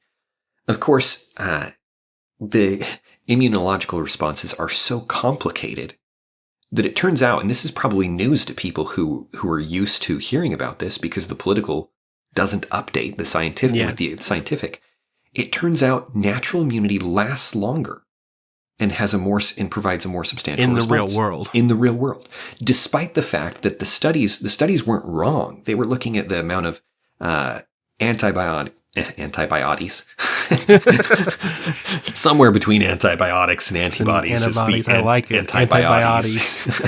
Of course, the immunological responses are so complicated that it turns out, and this is probably news to people who are used to hearing about this because the political doesn't update the scientific with the scientific. It turns out natural immunity lasts longer and provides a more substantial response. In the real world. Despite the fact that the studies weren't wrong. They were looking at the amount of antibiotics. Somewhere between antibiotics and antibodies. Antibodies, I like it. Antibiotics.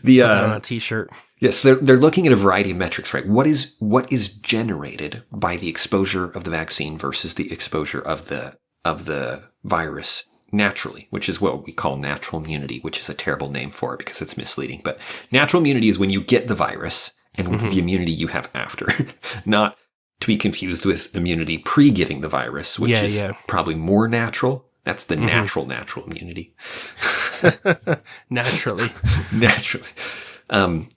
On a t-shirt. Yes, they're looking at a variety of metrics, right? What is generated by the exposure of the vaccine versus the exposure of the virus naturally, which is what we call natural immunity, which is a terrible name for it because it's misleading. But natural immunity is when you get the virus and the immunity you have after, not to be confused with immunity pre-getting the virus, which is probably more natural. That's the natural immunity. Naturally.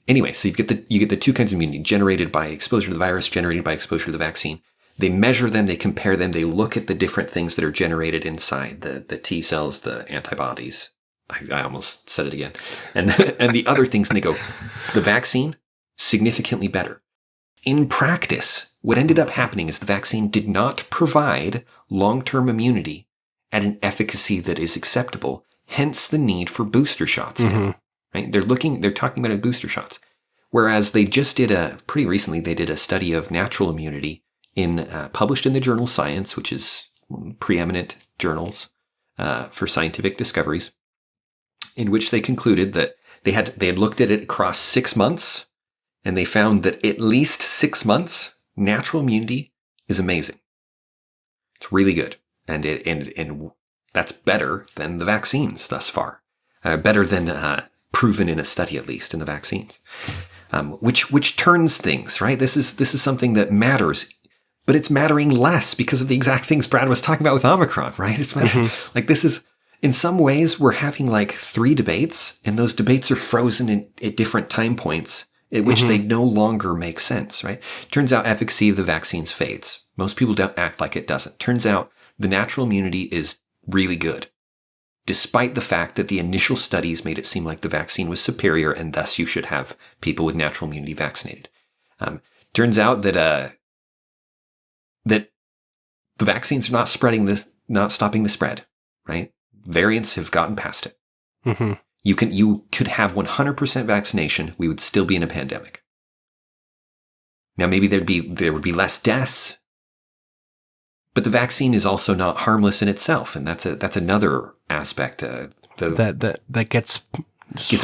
Anyway, so you get the two kinds of immunity generated by exposure to the virus, generated by exposure to the vaccine. They measure them, they compare them, they look at the different things that are generated inside the T cells, the antibodies. I almost said it again. And the other things, and they go, the vaccine, significantly better. In practice, what ended up happening is the vaccine did not provide long-term immunity at an efficacy that is acceptable, hence the need for booster shots now. Right? They're talking about booster shots. Whereas they just pretty recently, they did a study of natural immunity published in the journal Science, which is preeminent journals for scientific discoveries, in which they concluded that they had looked at it across 6 months, and they found that at least 6 months, natural immunity is amazing. It's really good, and that's better than the vaccines thus far, better than proven in a study, at least in the vaccines, which turns things right. This is something that matters. But it's mattering less because of the exact things Brad was talking about with Omicron, right? It's like this is, in some ways, we're having like 3 debates, and those debates are frozen at different time points at which they no longer make sense, right? Turns out efficacy of the vaccines fades. Most people don't act like it doesn't. Turns out the natural immunity is really good, despite the fact that the initial studies made it seem like the vaccine was superior, and thus you should have people with natural immunity vaccinated. Turns out that the vaccines are not stopping the spread, right? Variants have gotten past it. You could have 100% vaccination, we would still be in a pandemic. Now maybe there would be less deaths, but the vaccine is also not harmless in itself, and that's another aspect that gets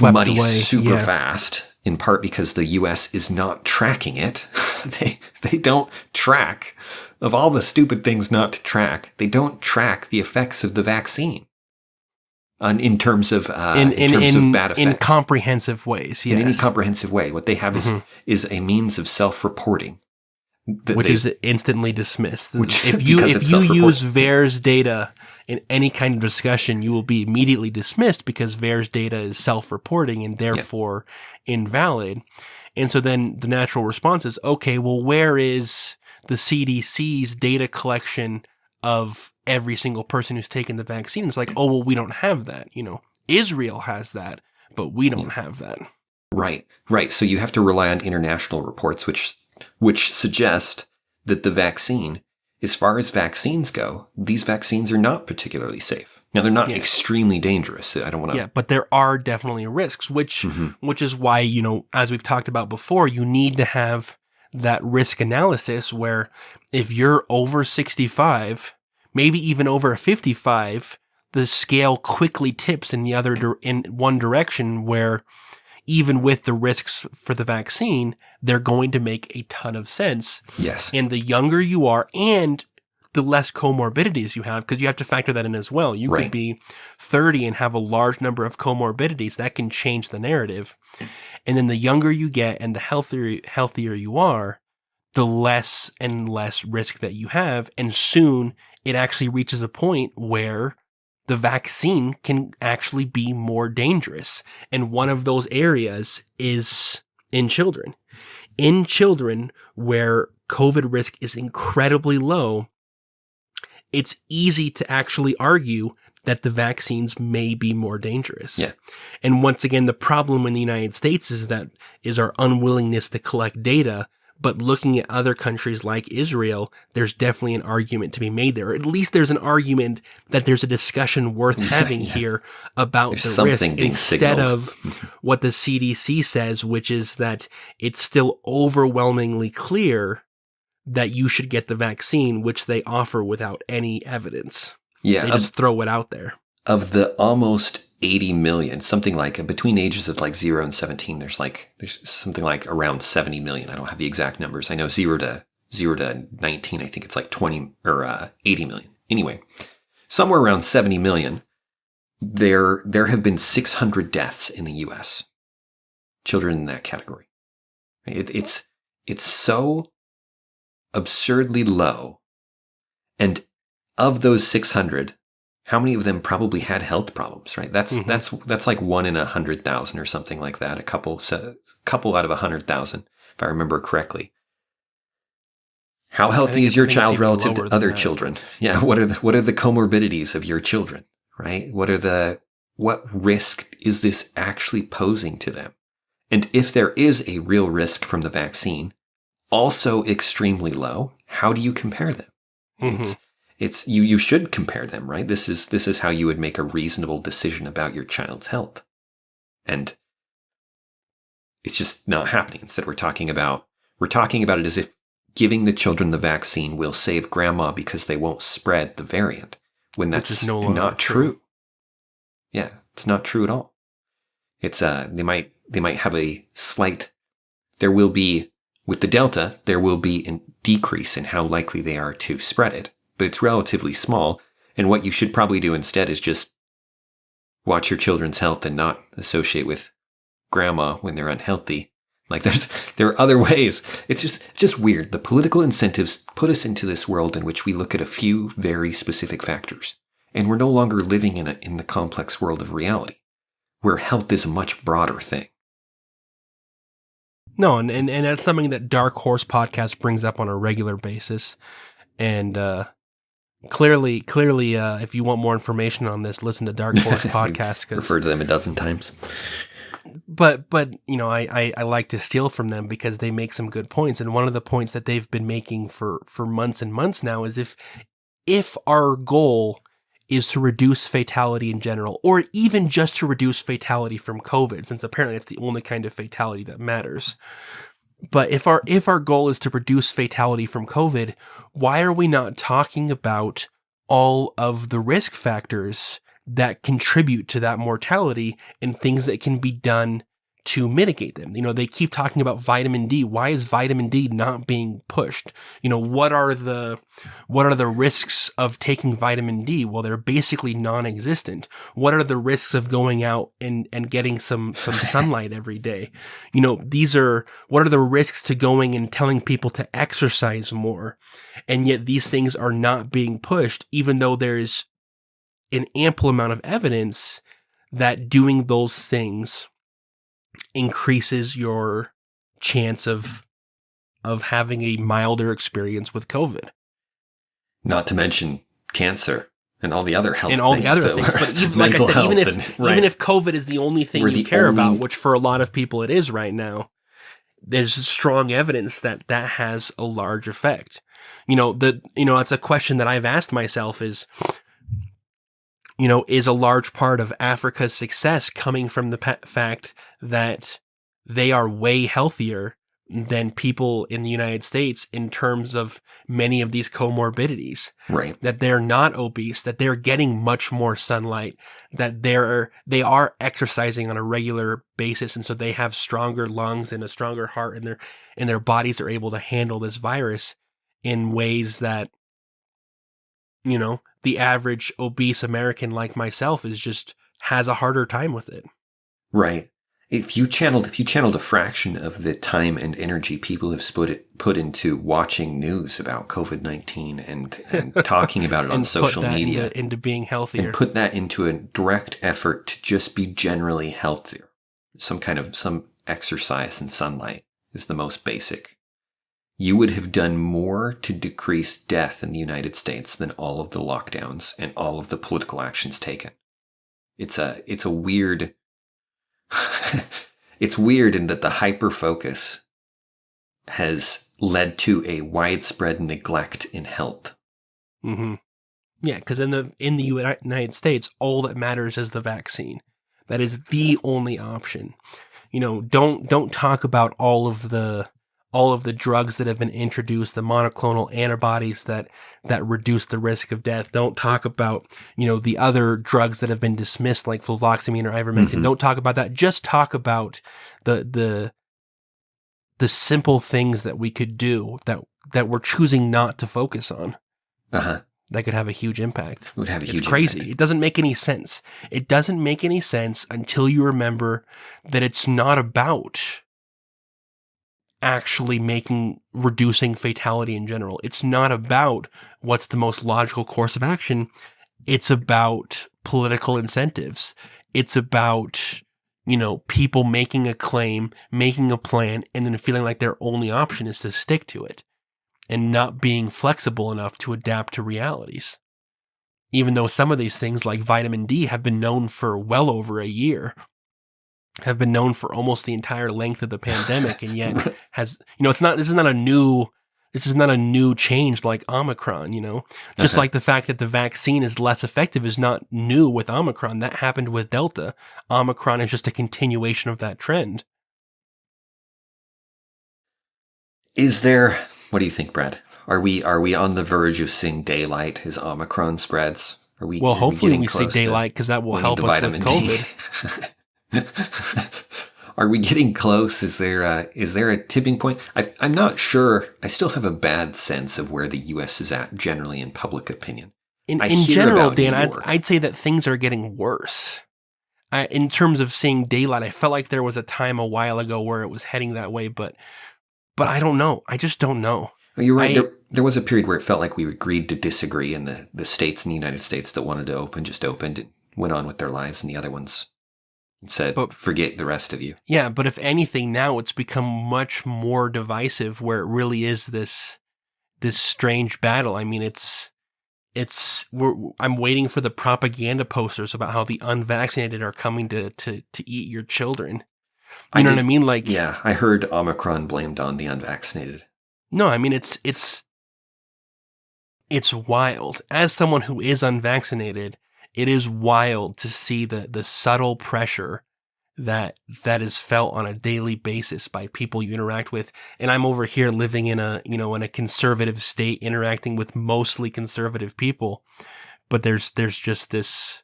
muddy away. super fast. In part because the U.S. is not tracking it. They don't track, of all the stupid things not to track, they don't track the effects of the vaccine in terms of bad effects. In comprehensive ways, yes. In any comprehensive way. What they have is a means of self-reporting which is instantly dismissed. If you because it's use VAERS data in any kind of discussion, you will be immediately dismissed because VAERS data is self-reporting and therefore invalid. And so then the natural response is, okay, well, where is the CDC's data collection of every single person who's taken the vaccine? It's like, oh, well, we don't have that. Israel has that, but we don't have that. Right. So you have to rely on international reports, which suggest that the vaccine, as far as vaccines go, these vaccines are not particularly safe. Now, they're not extremely dangerous. I don't want to... Yeah, but there are definitely risks, which is why, as we've talked about before, you need to have that risk analysis where if you're over 65, maybe even over 55, the scale quickly tips in one direction where even with the risks for the vaccine, they're going to make a ton of sense. Yes. And the younger you are and the less comorbidities you have, because you have to factor that in as well. You could be 30 and have a large number of comorbidities. That can change the narrative. And then the younger you get and the healthier you are, the less and less risk that you have. And soon it actually reaches a point where the vaccine can actually be more dangerous. And one of those areas is in children. In children where COVID risk is incredibly low, it's easy to actually argue that the vaccines may be more dangerous. Yeah. And once again, the problem in the United States is our unwillingness to collect data. But looking at other countries like Israel, there's definitely an argument to be made there. Or at least there's an argument that there's a discussion worth having here about the risk instead of what the CDC says, which is that it's still overwhelmingly clear that you should get the vaccine, which they offer without any evidence. Yeah. They just throw it out there. Of the almost 80 million, something like between ages of 0 and 17, there's something like around 70 million. I don't have the exact numbers. I know 0 to 19, I think it's 20 or 80 million. Anyway, somewhere around 70 million, there have been 600 deaths in the US. Children in that category. It's so absurdly low. And of those 600, how many of them probably had health problems, right? That's like 1 in 100,000 or something like that. A couple out of 100,000, if I remember correctly. How healthy is your child relative to other children? Yeah. What are the comorbidities of your children, right? What risk is this actually posing to them? And if there is a real risk from the vaccine, also extremely low, how do you compare them? You should compare them, right? This is how you would make a reasonable decision about your child's health. And it's just not happening. Instead, we're talking about it as if giving the children the vaccine will save grandma because they won't spread the variant, when that's not true. Yeah, it's not true at all. It's they might have a slight, there will be, with the Delta, there will be a decrease in how likely they are to spread it. But it's relatively small, and what you should probably do instead is just watch your children's health and not associate with grandma when they're unhealthy. There are other ways. It's just weird. The political incentives put us into this world in which we look at a few very specific factors, and we're no longer living in the complex world of reality, where health is a much broader thing. No, and that's something that Dark Horse Podcast brings up on a regular basis, and Clearly, if you want more information on this, listen to Dark Horse Podcast. Referred to them a dozen times. But I like to steal from them because they make some good points. And one of the points that they've been making for months and months now is if our goal is to reduce fatality in general, or even just to reduce fatality from COVID, since apparently it's the only kind of fatality that matters. But if our goal is to reduce fatality from COVID, why are we not talking about all of the risk factors that contribute to that mortality and things that can be done to mitigate them. They keep talking about vitamin D. Why is vitamin D not being pushed? What are the risks of taking vitamin D? Well, they're basically non-existent. What are the risks of going out and getting some sunlight every day? What are the risks to going and telling people to exercise more? And yet these things are not being pushed, even though there's an ample amount of evidence that doing those things increases your chance of having a milder experience with COVID. Not to mention cancer and all the other health and all the other things. But even, like I said, even if COVID is the only thing you care about, which for a lot of people it is right now, there's strong evidence that has a large effect. It's a question that I've asked myself is a large part of Africa's success coming from the fact that they are way healthier than people in the United States in terms of many of these comorbidities. Right. That they're not obese, that they're getting much more sunlight, that they are exercising on a regular basis, and so they have stronger lungs and a stronger heart, and their bodies are able to handle this virus in ways that the average obese American like myself has a harder time with it. Right. If you channeled a fraction of the time and energy people have put into watching news about COVID-19 and talking about it on social media into being healthier, and put that into a direct effort to just be generally healthier, some exercise and sunlight is the most basic. You would have done more to decrease death in the United States than all of the lockdowns and all of the political actions taken. It's a weird, it's weird in that the hyper-focus has led to a widespread neglect in health. Mm-hmm. Yeah, because in the United States, all that matters is the vaccine. That is the only option. Don't talk about all of the drugs that have been introduced, the monoclonal antibodies that reduce the risk of death. Don't talk about, the other drugs that have been dismissed, like fluvoxamine or ivermectin. Mm-hmm. Don't talk about that. Just talk about the simple things that we could do that we're choosing not to focus on. Uh-huh. That could have a huge impact. It would have a huge It's crazy. Impact. It doesn't make any sense. It doesn't make any sense until you remember that it's not about actually reducing fatality in general. It's not about what's the most logical course of action. It's about political incentives. It's about, people making a claim, making a plan, and then feeling like their only option is to stick to it and not being flexible enough to adapt to realities. Even though some of these things like vitamin D have been known for well over a year, have been known for almost the entire length of the pandemic, and yet this is not a new change like Omicron, just like the fact that the vaccine is less effective is not new with Omicron. That happened with Delta. Omicron is just a continuation of that trend. What do you think, Brad? Are we on the verge of seeing daylight as Omicron spreads? Hopefully we see daylight, because that will help us with COVID. Are we getting close? Is there a tipping point? I'm not sure. I still have a bad sense of where the U.S. is at generally in public opinion. In general, Dan, I'd say that things are getting worse. In terms of seeing daylight, I felt like there was a time a while ago where it was heading that way, but I don't know. I just don't know. You're right. There was a period where it felt like we agreed to disagree, and the states in the United States that wanted to open just opened and went on with their lives, and the other ones said, forget the rest of you. Yeah, but if anything, now it's become much more divisive, where it really is this strange battle. I mean, I'm waiting for the propaganda posters about how the unvaccinated are coming to eat your children. You know what I mean? Like, yeah, I heard Omicron blamed on the unvaccinated. No, I mean, it's wild. As someone who is unvaccinated, it is wild to see the subtle pressure that is felt on a daily basis by people you interact with. And I'm over here living in a conservative state, interacting with mostly conservative people. But there's just this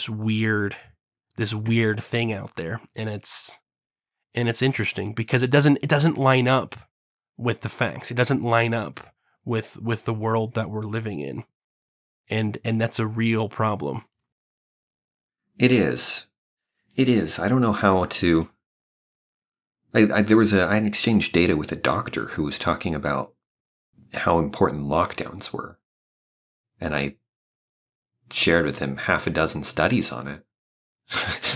weird weird thing out there, and it's interesting because it doesn't line up with the facts. It doesn't line up with the world that we're living in, and that's a real problem. It is. I don't know how to. I had exchanged data with a doctor who was talking about how important lockdowns were, and I shared with him half a dozen studies on it.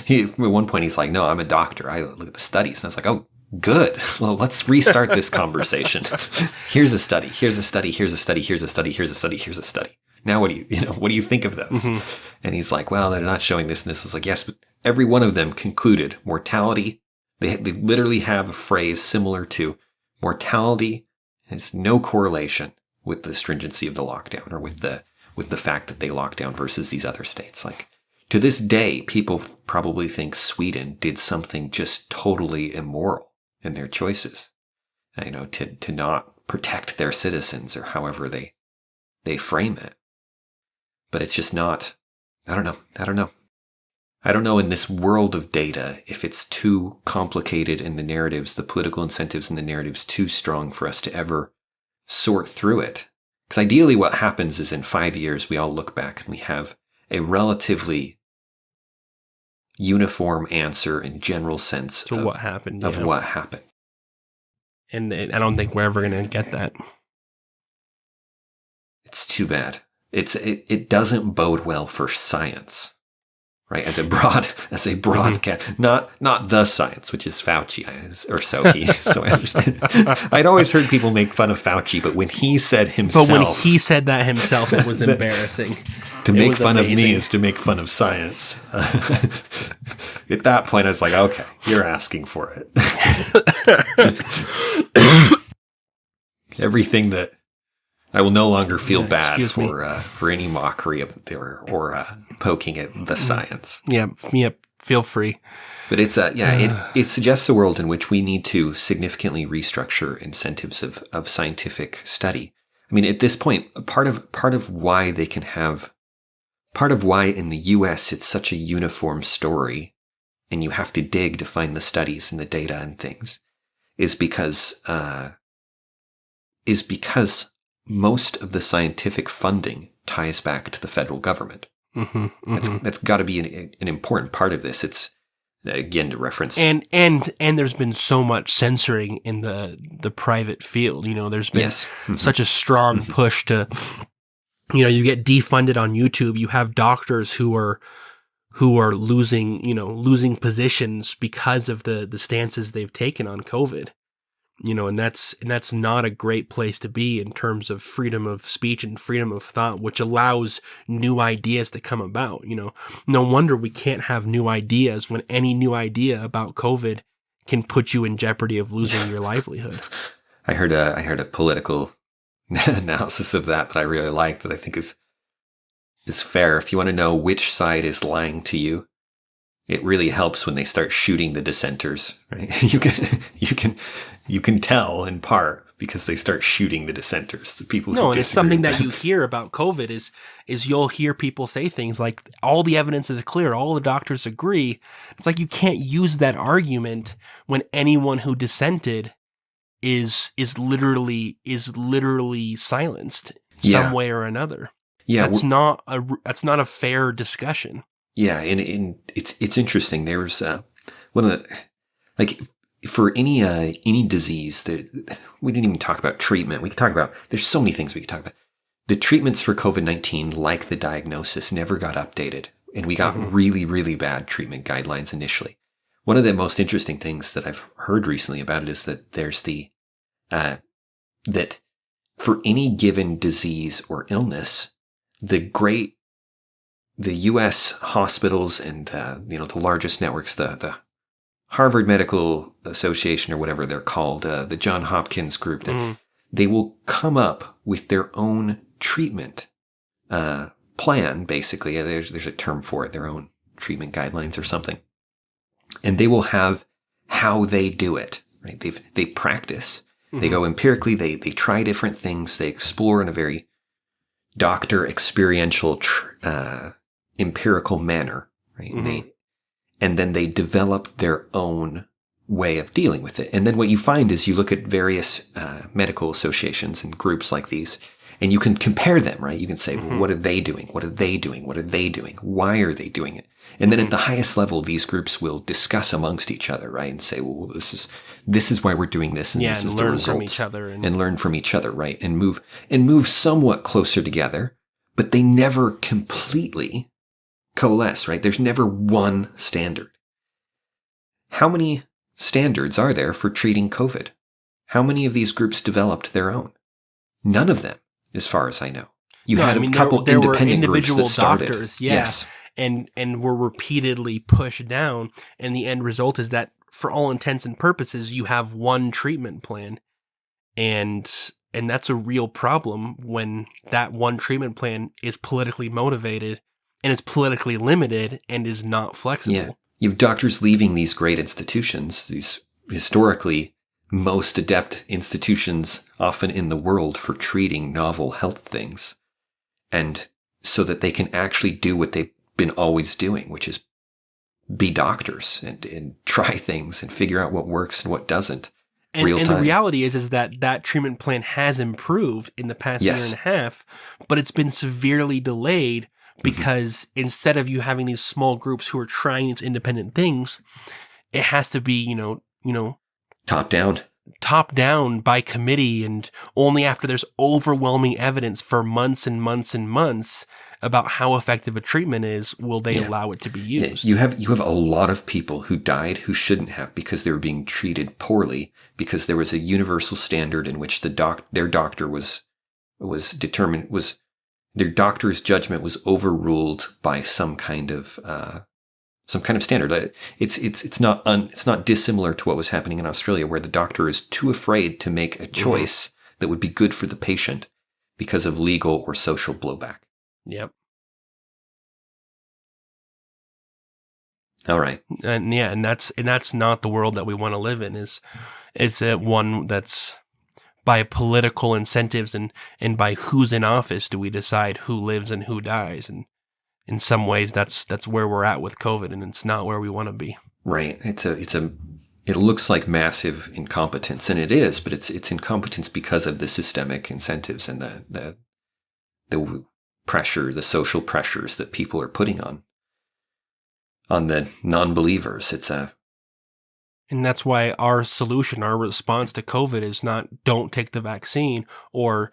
At one point, he's like, "No, I'm a doctor. I look at the studies," and I was like, "Oh, good. Well, let's restart this conversation. Here's a study. Here's a study. Here's a study. Here's a study. Here's a study. Here's a study. Now, what do you think of those?" Mm-hmm. And he's like, "Well, they're not showing this and this." I was like, "Yes, but every one of them concluded mortality." They literally have a phrase similar to mortality has no correlation with the stringency of the lockdown or with the fact that they locked down versus these other states. Like, to this day, people probably think Sweden did something just totally immoral in their choices, to not protect their citizens or however they frame it. But it's just not, I don't know. I don't know in this world of data if it's too complicated in the narratives, the political incentives in the narratives too strong for us to ever sort through it. Because ideally what happens is in 5 years, we all look back and we have a relatively uniform answer and general sense of what happened. What happened. And I don't think we're ever going to get that. It's too bad. It doesn't bode well for science. Right, as a broadcast, not the science, which is Fauci, or Sohi. So I understand. I'd always heard people make fun of Fauci, but when he said himself, that himself, it was embarrassing. To make fun of me is to make fun of science. At that point, I was like, okay, you're asking for it. Everything that I will no longer feel bad for any mockery of or poking at the science. Yeah, feel free. But it suggests a world in which we need to significantly restructure incentives of scientific study. I mean, at this point, part of why in the U.S. it's such a uniform story, and you have to dig to find the studies and the data and things, is because most of the scientific funding ties back to the federal government. Mm-hmm, mm-hmm. That's got to be an important part of this. It's, again, to reference. And there's been so much censoring in the private field. There's been such a strong push to, you get defunded on YouTube. You have doctors who are losing positions because of the stances they've taken on COVID. And that's not a great place to be in terms of freedom of speech and freedom of thought, which allows new ideas to come about. No wonder we can't have new ideas when any new idea about COVID can put you in jeopardy of losing your livelihood. I heard a political analysis of that I really like, that I think is fair. If you want to know which side is lying to you, it really helps when they start shooting the dissenters, right? You can tell in part because they start shooting the dissenters, the people who disagree. No, it's something that you hear about COVID is you'll hear people say things like, all the evidence is clear, all the doctors agree. It's like you can't use that argument when anyone who dissented is literally silenced some way or another. Yeah, that's not a fair discussion. Yeah, and it's interesting. There's one of the, like, for any disease that we didn't even talk about treatment. We could talk about, there's so many things we could talk about. The treatments for COVID-19, like the diagnosis, never got updated, and we got really, really bad treatment guidelines initially. One of the most interesting things that I've heard recently about it is that there's that for any given disease or illness, the U.S. hospitals and the largest networks, the Harvard Medical Association or whatever they're called, the Johns Hopkins group, they will come up with their own treatment plan. Basically, there's a term for it, their own treatment guidelines or something, and they will have how they do it. Right? They practice. They go empirically. They try different things. They explore in a very doctor experiential empirical manner, right? Mm-hmm. and then they develop their own way of dealing with it. And then what you find is you look at various medical associations and groups like these, and you can compare them, right? You can say, well, what are they doing? What are they doing? What are they doing? Why are they doing it? And then at the highest level, these groups will discuss amongst each other, right? And say, well, this is why we're doing this, and this is the results. Learn from each other. And learn from each other, right? And move somewhat closer together, but they never completely coalesce, right? There's never one standard. How many standards are there for treating COVID? How many of these groups developed their own? None of them, as far as I know. You had a couple there independent were individual groups that started. doctors, yeah, yes, and were repeatedly pushed down, and the end result is that, for all intents and purposes, you have one treatment plan, and that's a real problem when that one treatment plan is politically motivated and it's politically limited and is not flexible. Yeah. You have doctors leaving these great institutions, these historically most adept institutions often in the world for treating novel health things, and so that they can actually do what they've been always doing, which is be doctors and try things and figure out what works and what doesn't. And the reality is that treatment plan has improved in the past year and a half, but it's been severely delayed because instead of you having these small groups who are trying these independent things, it has to be, you know, top down by committee, and only after there's overwhelming evidence for months and months and months about how effective a treatment is will they allow it to be used. Yeah. You have a lot of people who died who shouldn't have, because they were being treated poorly, because there was a universal standard in which their doctor's judgment was overruled by some kind of standard. It's not dissimilar to what was happening in Australia, where the doctor is too afraid to make a choice that would be good for the patient because of legal or social blowback. Yep. All right. And that's not the world that we want to live in. Is one that's by political incentives and by who's in office do we decide who lives and who dies. And in some ways, that's where we're at with COVID, and it's not where we want to be. Right. It looks like massive incompetence, and it is, but it's incompetence because of the systemic incentives and the pressure, the social pressures that people are putting on the non-believers. And that's why our solution, our response to COVID is not don't take the vaccine or,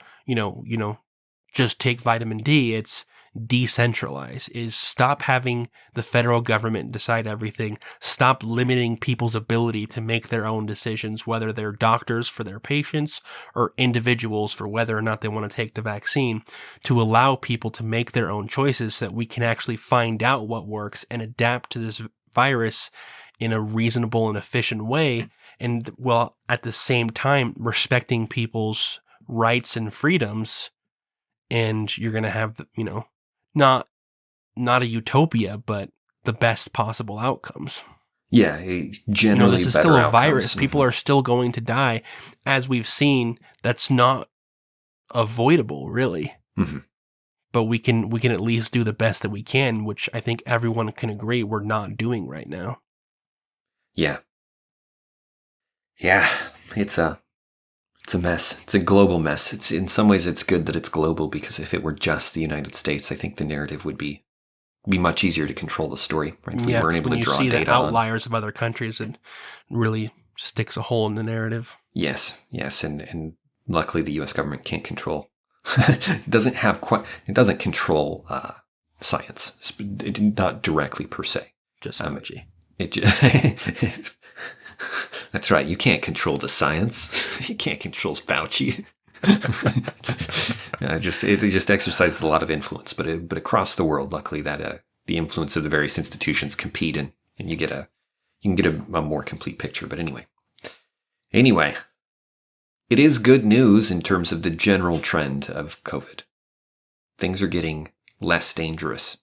just take vitamin D. It's decentralize, is stop having the federal government decide everything. Stop limiting people's ability to make their own decisions, whether they're doctors for their patients or individuals for whether or not they want to take the vaccine, to allow people to make their own choices so that we can actually find out what works and adapt to this virus in a reasonable and efficient way. And while at the same time respecting people's rights and freedoms. And you're going to have, not a utopia, but the best possible outcomes. Yeah, generally this is better still a outcomes. virus. People are still going to die. As we've seen, that's not avoidable, really. Mm-hmm. But we can at least do the best that we can, which I think everyone can agree we're not doing right now. Yeah. Yeah, it's a mess. It's a global mess. It's in some ways it's good that it's global, because if it were just the United States, I think the narrative would be much easier to control the story. Right? If we weren't able to draw data on. When you see the outliers of other countries, it really sticks a hole in the narrative. Yes, and luckily the U.S. government can't control. It doesn't control science, not directly per se. Just Fauci. That's right. You can't control the science. You can't control Fauci. It just exercises a lot of influence, but across the world, luckily, that the influence of the various institutions compete, and you can get a more complete picture. But anyway, it is good news in terms of the general trend of COVID. Things are getting less dangerous.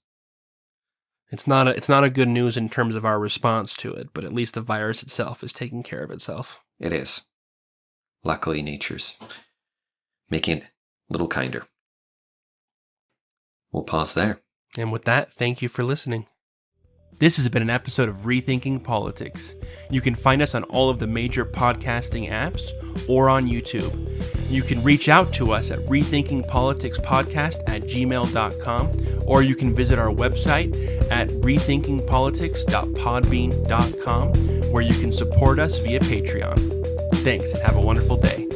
It's not a good news in terms of our response to it, but at least the virus itself is taking care of itself. It is. Luckily, nature's making it a little kinder. We'll pause there. And with that, thank you for listening. This has been an episode of Rethinking Politics. You can find us on all of the major podcasting apps or on YouTube. You can reach out to us at rethinkingpoliticspodcast@gmail.com, or you can visit our website at rethinkingpolitics.podbean.com, where you can support us via Patreon. Thanks, and have a wonderful day.